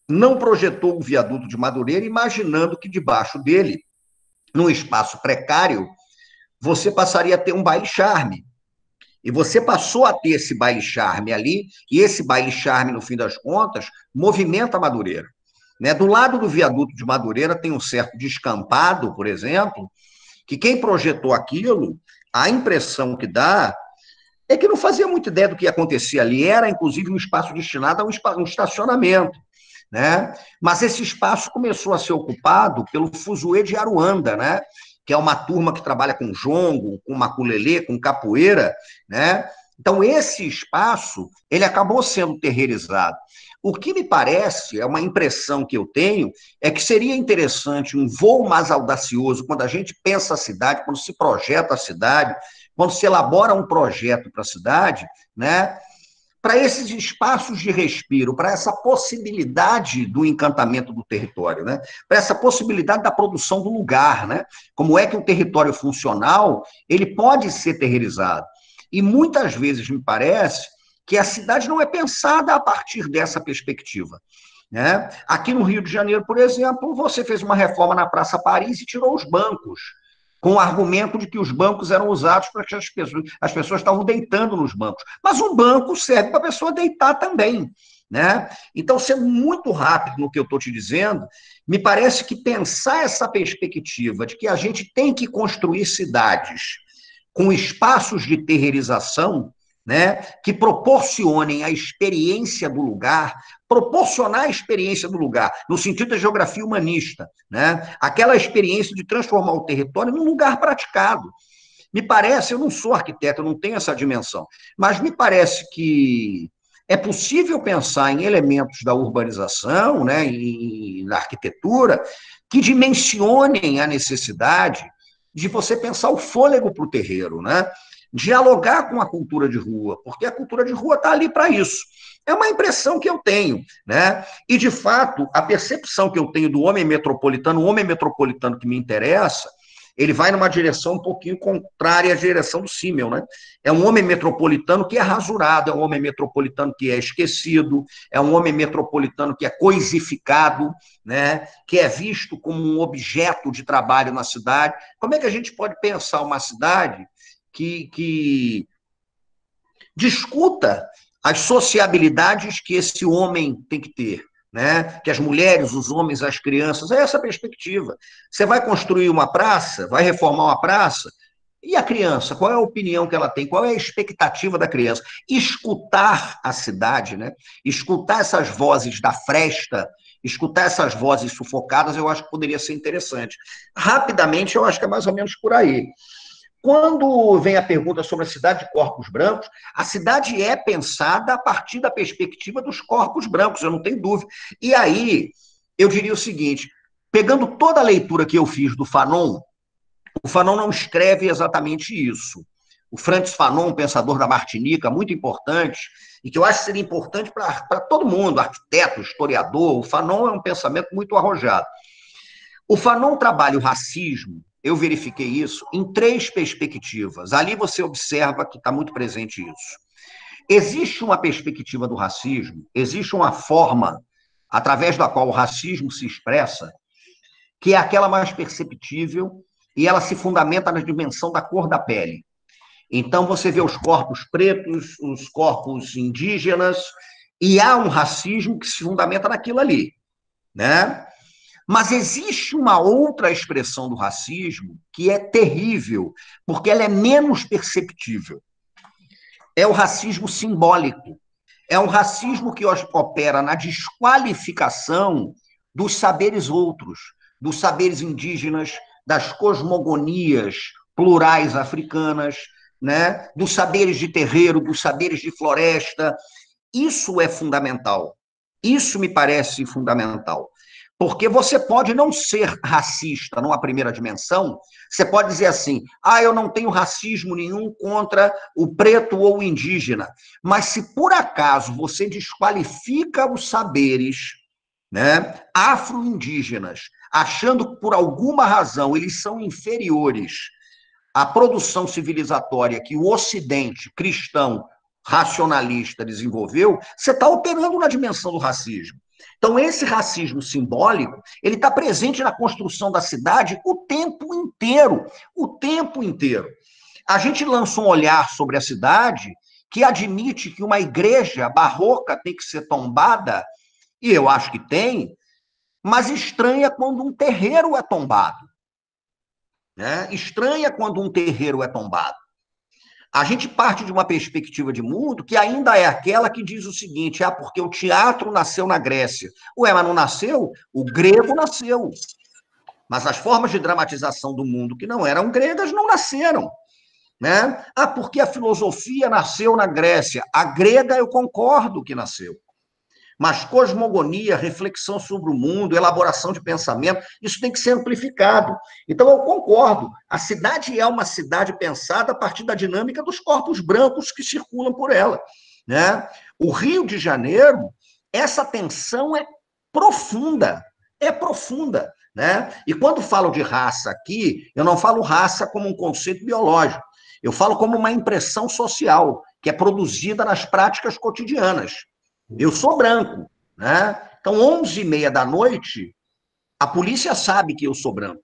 não projetou o viaduto de Madureira imaginando que debaixo dele, num espaço precário, você passaria a ter um baile-charme. E você passou a ter esse baile-charme ali, e esse baile-charme, no fim das contas, movimenta a Madureira. Né? Do lado do viaduto de Madureira tem um certo descampado, por exemplo, que quem projetou aquilo, a impressão que dá é que não fazia muita ideia do que ia acontecer ali. Era, inclusive, um espaço destinado a um estacionamento. Né? Mas esse espaço começou a ser ocupado pelo Fuzuê de Aruanda, né? Que é uma turma que trabalha com jongo, com maculelê, com capoeira, né? Então, esse espaço, ele acabou sendo terreirizado. O que me parece, é uma impressão que eu tenho, é que seria interessante um voo mais audacioso, quando a gente pensa a cidade, quando se projeta a cidade, quando se elabora um projeto para a cidade, né? Para esses espaços de respiro, para essa possibilidade do encantamento do território, né? Para essa possibilidade da produção do lugar, né? Como é que um território funcional ele pode ser terreirizado? E muitas vezes me parece que a cidade não é pensada a partir dessa perspectiva. Né? Aqui no Rio de Janeiro, por exemplo, você fez uma reforma na Praça Paris e tirou os bancos, com o argumento de que os bancos eram usados para que as pessoas estavam deitando nos bancos. Mas o banco serve para a pessoa deitar também. Né? Então, sendo muito rápido no que eu estou te dizendo, me parece que pensar essa perspectiva de que a gente tem que construir cidades com espaços de terreirização, né, que proporcionem a experiência do lugar, proporcionar a experiência do lugar, no sentido da geografia humanista, né, aquela experiência de transformar o território num lugar praticado. Me parece, eu não sou arquiteto, eu não tenho essa dimensão, mas me parece que é possível pensar em elementos da urbanização, né, e na arquitetura, que dimensionem a necessidade de você pensar o fôlego para o terreiro, né? Dialogar com a cultura de rua, porque a cultura de rua está ali para isso. É uma impressão que eu tenho, né? E, de fato, a percepção que eu tenho do homem metropolitano, o homem metropolitano que me interessa, ele vai numa direção um pouquinho contrária à direção do Simmel, né? É um homem metropolitano que é rasurado, é um homem metropolitano que é esquecido, é um homem metropolitano que é coisificado, né? Que é visto como um objeto de trabalho na cidade. Como é que a gente pode pensar uma cidade que discuta as sociabilidades que esse homem tem que ter, né? Que as mulheres, os homens, as crianças, é essa a perspectiva. Você vai construir uma praça, vai reformar uma praça, e a criança, qual é a opinião que ela tem, qual é a expectativa da criança? Escutar a cidade, né? Escutar essas vozes da fresta, escutar essas vozes sufocadas, eu acho que poderia ser interessante. Rapidamente, eu acho que é mais ou menos por aí. Quando vem a pergunta sobre a cidade de corpos brancos, a cidade é pensada a partir da perspectiva dos corpos brancos, eu não tenho dúvida. E aí, eu diria o seguinte, pegando toda a leitura que eu fiz do Fanon, o Fanon não escreve exatamente isso. O Frantz Fanon, um pensador da Martinica, muito importante, e que eu acho que seria importante para todo mundo, arquiteto, historiador, o Fanon é um pensamento muito arrojado. O Fanon trabalha o racismo, eu verifiquei isso, em 3 perspectivas. Ali você observa que está muito presente isso. Existe uma perspectiva do racismo, existe uma forma através da qual o racismo se expressa, que é aquela mais perceptível e ela se fundamenta na dimensão da cor da pele. Então, você vê os corpos pretos, os corpos indígenas, e há um racismo que se fundamenta naquilo ali, né? Mas existe uma outra expressão do racismo que é terrível, porque ela é menos perceptível. É o racismo simbólico. É um racismo que opera na desqualificação dos saberes outros, dos saberes indígenas, das cosmogonias plurais africanas, né? Dos saberes de terreiro, dos saberes de floresta. Isso é fundamental. Isso me parece fundamental. Porque você pode não ser racista numa primeira dimensão, você pode dizer assim, eu não tenho racismo nenhum contra o preto ou o indígena, mas se por acaso você desqualifica os saberes, né, afro-indígenas, achando que por alguma razão eles são inferiores à produção civilizatória que o Ocidente cristão racionalista desenvolveu, você está operando na dimensão do racismo. Então, esse racismo simbólico, ele está presente na construção da cidade o tempo inteiro, o tempo inteiro. A gente lançou um olhar sobre a cidade que admite que uma igreja barroca tem que ser tombada, e eu acho que tem, mas estranha quando um terreiro é tombado. Né? Estranha quando um terreiro é tombado. A gente parte de uma perspectiva de mundo que ainda é aquela que diz o seguinte, porque o teatro nasceu na Grécia. Ué, mas não nasceu? O grego nasceu. Mas as formas de dramatização do mundo que não eram gregas não nasceram. Né? Porque a filosofia nasceu na Grécia. A grega eu concordo que nasceu. Mas cosmogonia, reflexão sobre o mundo, elaboração de pensamento, isso tem que ser amplificado. Então, eu concordo. A cidade é uma cidade pensada a partir da dinâmica dos corpos brancos que circulam por ela. Né? O Rio de Janeiro, essa tensão é profunda. É profunda. Né? E quando falo de raça aqui, eu não falo raça como um conceito biológico. Eu falo como uma impressão social, que é produzida nas práticas cotidianas. Eu sou branco, né? Então, 11h30 da noite, a polícia sabe que eu sou branco.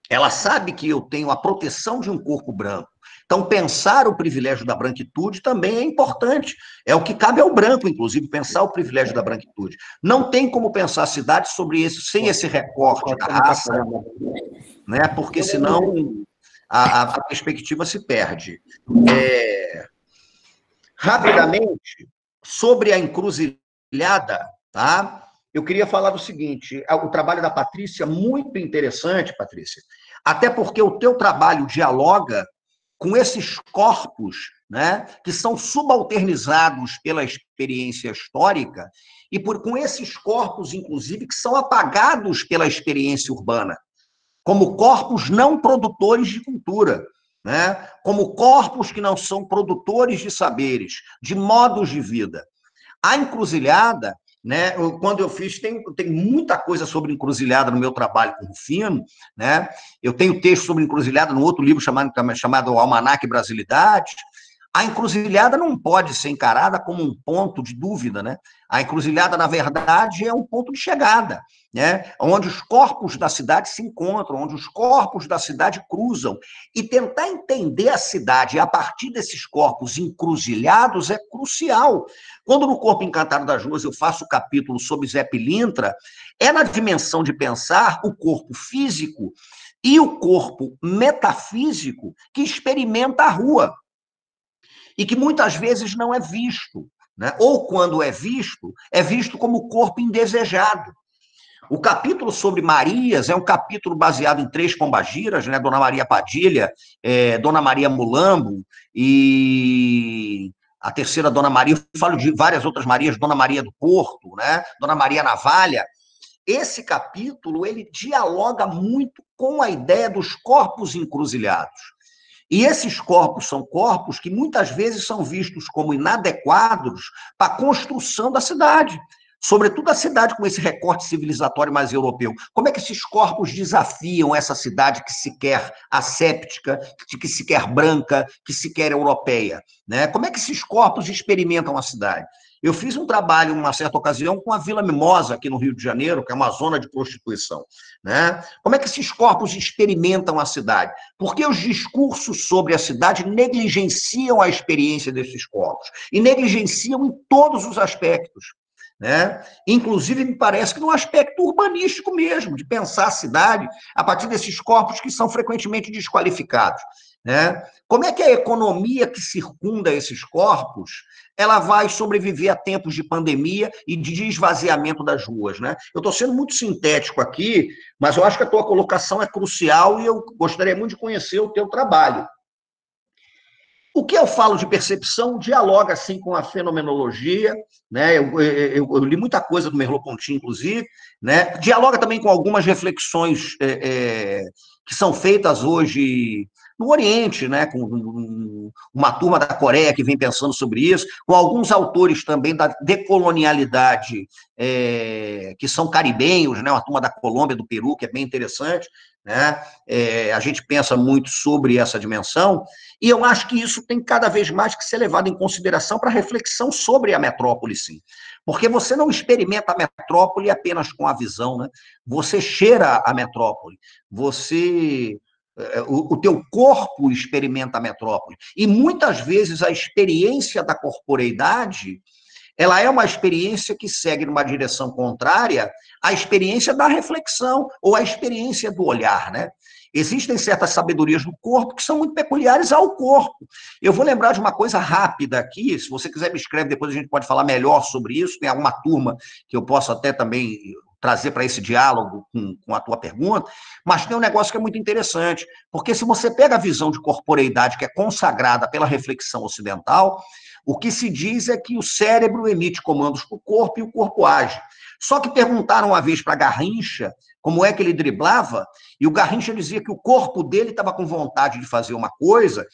Ela sabe que eu tenho a proteção de um corpo branco. Então, pensar o privilégio da branquitude também é importante. É o que cabe ao branco, inclusive, pensar o privilégio da branquitude. Não tem como pensar a cidade sem esse recorte da raça, né? Porque senão a perspectiva se perde. Rapidamente, sobre a encruzilhada, tá? Eu queria falar do seguinte, o trabalho da Patrícia, muito interessante, Patrícia, até porque o teu trabalho dialoga com esses corpos, né, que são subalternizados pela experiência histórica e com esses corpos, inclusive, que são apagados pela experiência urbana, como corpos não produtores de cultura, né? Como corpos que não são produtores de saberes, de modos de vida. A encruzilhada, né? Quando eu fiz, tem muita coisa sobre encruzilhada no meu trabalho com o Rufino, né? Eu tenho texto sobre encruzilhada no outro livro chamado Almanaque Brasilidade. A encruzilhada não pode ser encarada como um ponto de dúvida, né? A encruzilhada, na verdade, é um ponto de chegada, né? Onde os corpos da cidade se encontram, onde os corpos da cidade cruzam. E tentar entender a cidade a partir desses corpos encruzilhados é crucial. Quando no Corpo Encantado das Ruas eu faço o capítulo sobre Zé Pilintra, é na dimensão de pensar o corpo físico e o corpo metafísico que experimenta a rua. E que muitas vezes não é visto, né? Ou quando é visto como corpo indesejado. O capítulo sobre Marias é um capítulo baseado em 3 pombagiras, né? Dona Maria Padilha, Dona Maria Mulambo e a terceira Dona Maria, eu falo de várias outras Marias, Dona Maria do Porto, né? Dona Maria Navalha. Esse capítulo, ele dialoga muito com a ideia dos corpos encruzilhados. E esses corpos são corpos que muitas vezes são vistos como inadequados para a construção da cidade, sobretudo a cidade com esse recorte civilizatório mais europeu. Como é que esses corpos desafiam essa cidade que se quer asséptica, que se quer branca, que se quer europeia? Né? Como é que esses corpos experimentam a cidade? Eu fiz um trabalho, numa certa ocasião, com a Vila Mimosa, aqui no Rio de Janeiro, que é uma zona de prostituição. Né? Como é que esses corpos experimentam a cidade? Porque os discursos sobre a cidade negligenciam a experiência desses corpos, e negligenciam em todos os aspectos. Né? Inclusive, me parece que no aspecto urbanístico mesmo, de pensar a cidade a partir desses corpos que são frequentemente desqualificados. Né? Como é que a economia que circunda esses corpos ela vai sobreviver a tempos de pandemia e de esvaziamento das ruas? Né? Eu estou sendo muito sintético aqui, mas eu acho que a tua colocação é crucial e eu gostaria muito de conhecer o teu trabalho. O que eu falo de percepção dialoga, assim, com a fenomenologia, né? Eu li muita coisa do Merleau-Ponty, inclusive, né? Dialoga também com algumas reflexões que são feitas hoje no Oriente, né? Com uma turma da Coreia que vem pensando sobre isso, com alguns autores também da decolonialidade, que são caribenhos, né? Uma turma da Colômbia, do Peru, que é bem interessante, né? A gente pensa muito sobre essa dimensão, e eu acho que isso tem cada vez mais que ser levado em consideração para reflexão sobre a metrópole, sim. Porque você não experimenta a metrópole apenas com a visão, né? Você cheira a metrópole, o teu corpo experimenta a metrópole. E muitas vezes a experiência da corporeidade, ela é uma experiência que segue numa direção contrária à experiência da reflexão ou à experiência do olhar, né? Existem certas sabedorias do corpo que são muito peculiares ao corpo. Eu vou lembrar de uma coisa rápida aqui, se você quiser me escreve, depois a gente pode falar melhor sobre isso, tem alguma turma que eu posso até também trazer para esse diálogo com a tua pergunta, mas tem um negócio que é muito interessante, porque se você pega a visão de corporeidade que é consagrada pela reflexão ocidental, o que se diz é que o cérebro emite comandos para o corpo e o corpo age. Só que perguntaram uma vez para Garrincha como é que ele driblava, e o Garrincha dizia que o corpo dele estava com vontade de fazer uma coisa,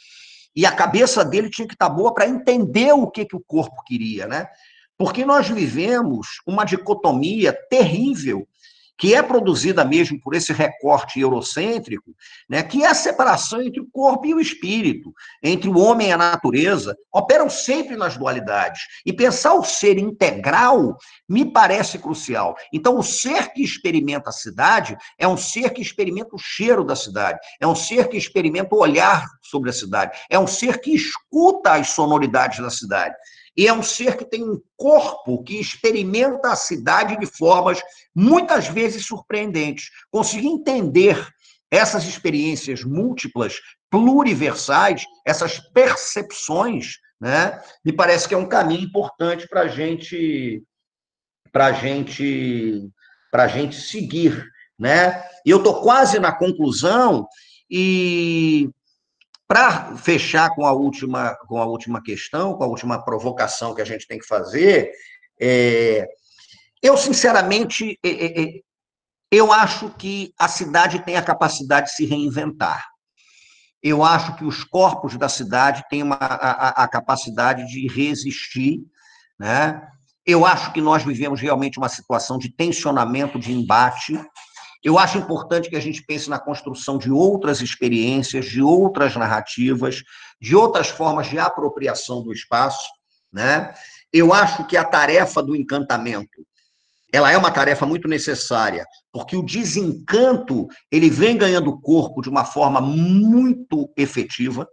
e a cabeça dele tinha que estar boa para entender o que o corpo queria, né? Porque nós vivemos uma dicotomia terrível, que é produzida mesmo por esse recorte eurocêntrico, né, que é a separação entre o corpo e o espírito, entre o homem e a natureza, operam sempre nas dualidades. E pensar o ser integral me parece crucial. Então, o ser que experimenta a cidade é um ser que experimenta o cheiro da cidade, é um ser que experimenta o olhar sobre a cidade, é um ser que escuta as sonoridades da cidade. E é um ser que tem um corpo que experimenta a cidade de formas muitas vezes surpreendentes. Conseguir entender essas experiências múltiplas, pluriversais, essas percepções, né, me parece que é um caminho importante para a gente seguir, né? E eu estou quase na conclusão e para fechar com a última questão, com a última provocação que a gente tem que fazer, eu, sinceramente, eu acho que a cidade tem a capacidade de se reinventar. Eu acho que os corpos da cidade têm a capacidade de resistir, né? Eu acho que nós vivemos realmente uma situação de tensionamento, de embate. Eu acho importante que a gente pense na construção de outras experiências, de outras narrativas, de outras formas de apropriação do espaço, né? Eu acho que a tarefa do encantamento, ela é uma tarefa muito necessária, porque o desencanto, ele vem ganhando corpo de uma forma muito efetiva,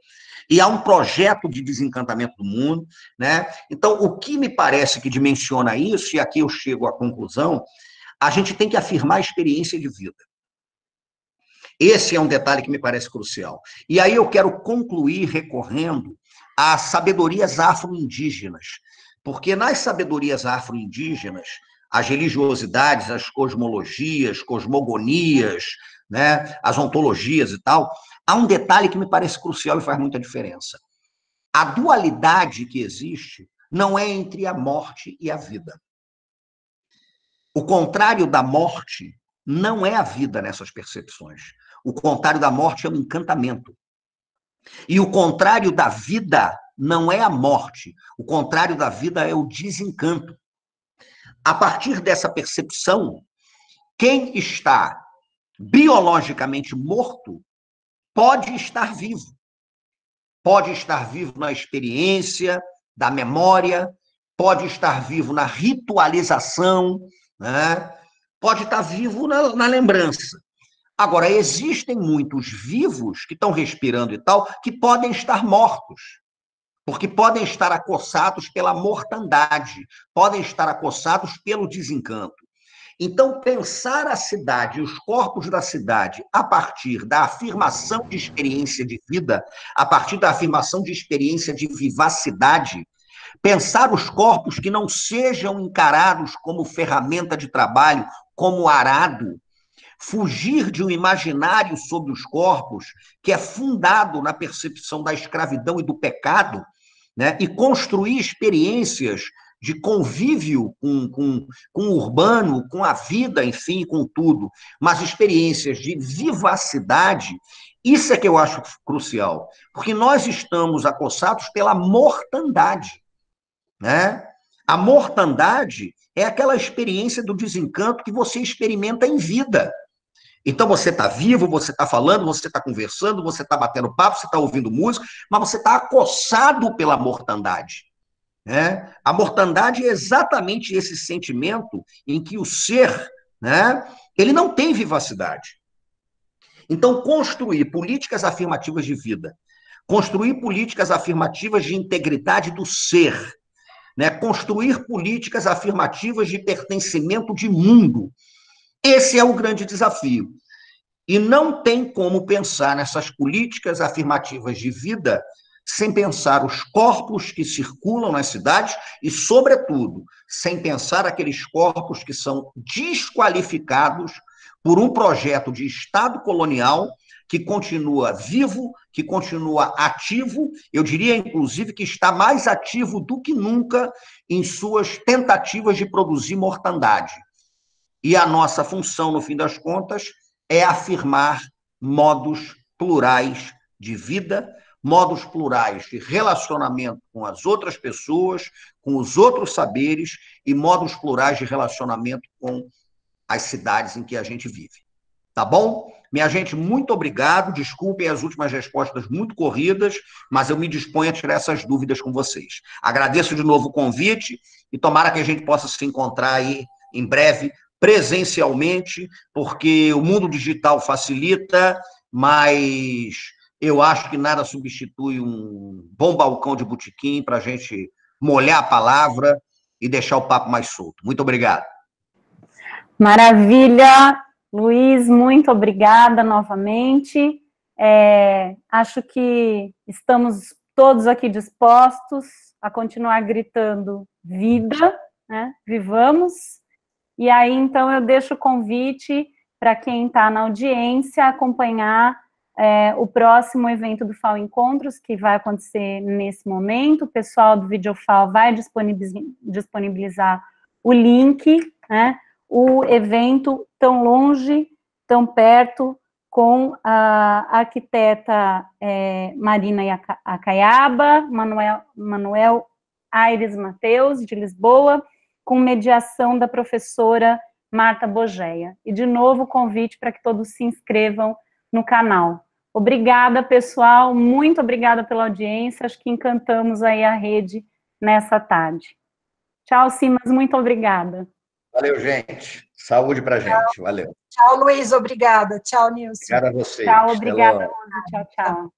e há um projeto de desencantamento do mundo, né? Então, o que me parece que dimensiona isso, e aqui eu chego à conclusão, a gente tem que afirmar a experiência de vida. Esse é um detalhe que me parece crucial. E aí eu quero concluir recorrendo às sabedorias afro-indígenas, porque nas sabedorias afro-indígenas, as religiosidades, as cosmologias, cosmogonias, né, as ontologias e tal, há um detalhe que me parece crucial e faz muita diferença. A dualidade que existe não é entre a morte e a vida. O contrário da morte não é a vida nessas percepções. O contrário da morte é o encantamento. E o contrário da vida não é a morte. O contrário da vida é o desencanto. A partir dessa percepção, quem está biologicamente morto pode estar vivo. Pode estar vivo na experiência da memória, pode estar vivo na ritualização, né? Pode estar vivo na lembrança. Agora, existem muitos vivos que estão respirando e tal, que podem estar mortos, porque podem estar acossados pela mortandade, podem estar acossados pelo desencanto. Então, pensar a cidade e os corpos da cidade a partir da afirmação de experiência de vida, a partir da afirmação de experiência de vivacidade, pensar os corpos que não sejam encarados como ferramenta de trabalho, como arado, fugir de um imaginário sobre os corpos que é fundado na percepção da escravidão e do pecado, né, e construir experiências de convívio com o urbano, com a vida, enfim, com tudo, mas experiências de vivacidade, isso é que eu acho crucial, porque nós estamos acossados pela mortandade, né? A mortandade é aquela experiência do desencanto que você experimenta em vida. Então, você está vivo, você está falando, você está conversando, você está batendo papo, você está ouvindo música, mas você está acossado pela mortandade. Né? A mortandade é exatamente esse sentimento em que o ser, né, ele não tem vivacidade. Então, construir políticas afirmativas de vida, construir políticas afirmativas de integridade do ser, né, construir políticas afirmativas de pertencimento de mundo, esse é o grande desafio. E não tem como pensar nessas políticas afirmativas de vida sem pensar os corpos que circulam nas cidades e, sobretudo, sem pensar aqueles corpos que são desqualificados por um projeto de Estado colonial que continua vivo, que continua ativo, eu diria, inclusive, que está mais ativo do que nunca em suas tentativas de produzir mortandade. E a nossa função, no fim das contas, é afirmar modos plurais de vida, modos plurais de relacionamento com as outras pessoas, com os outros saberes e modos plurais de relacionamento com as cidades em que a gente vive. Tá bom? Minha gente, muito obrigado. Desculpem as últimas respostas muito corridas, mas eu me disponho a tirar essas dúvidas com vocês. Agradeço de novo o convite e tomara que a gente possa se encontrar aí em breve, presencialmente, porque o mundo digital facilita, mas eu acho que nada substitui um bom balcão de botequim para a gente molhar a palavra e deixar o papo mais solto. Muito obrigado. Maravilha, Luiz, muito obrigada novamente. Acho que estamos todos aqui dispostos a continuar gritando vida, né? Vivamos. E aí, então, eu deixo o convite para quem está na audiência acompanhar o próximo evento do FAO Encontros, que vai acontecer nesse momento. O pessoal do Videofal vai disponibilizar o link, né? O evento Tão Longe, Tão Perto, com a arquiteta Marina Acaiaba, Manuel Aires Mateus, de Lisboa, com mediação da professora Marta Bogeia. E, de novo, o convite para que todos se inscrevam no canal. Obrigada, pessoal, muito obrigada pela audiência, acho que encantamos aí a rede nessa tarde. Tchau, Simas, muito obrigada. Valeu, gente. Saúde pra gente. Valeu. Tchau, Luiz, obrigada. Tchau, Nilson. Obrigado a vocês. Tchau, obrigada, Luiz. Tchau, tchau.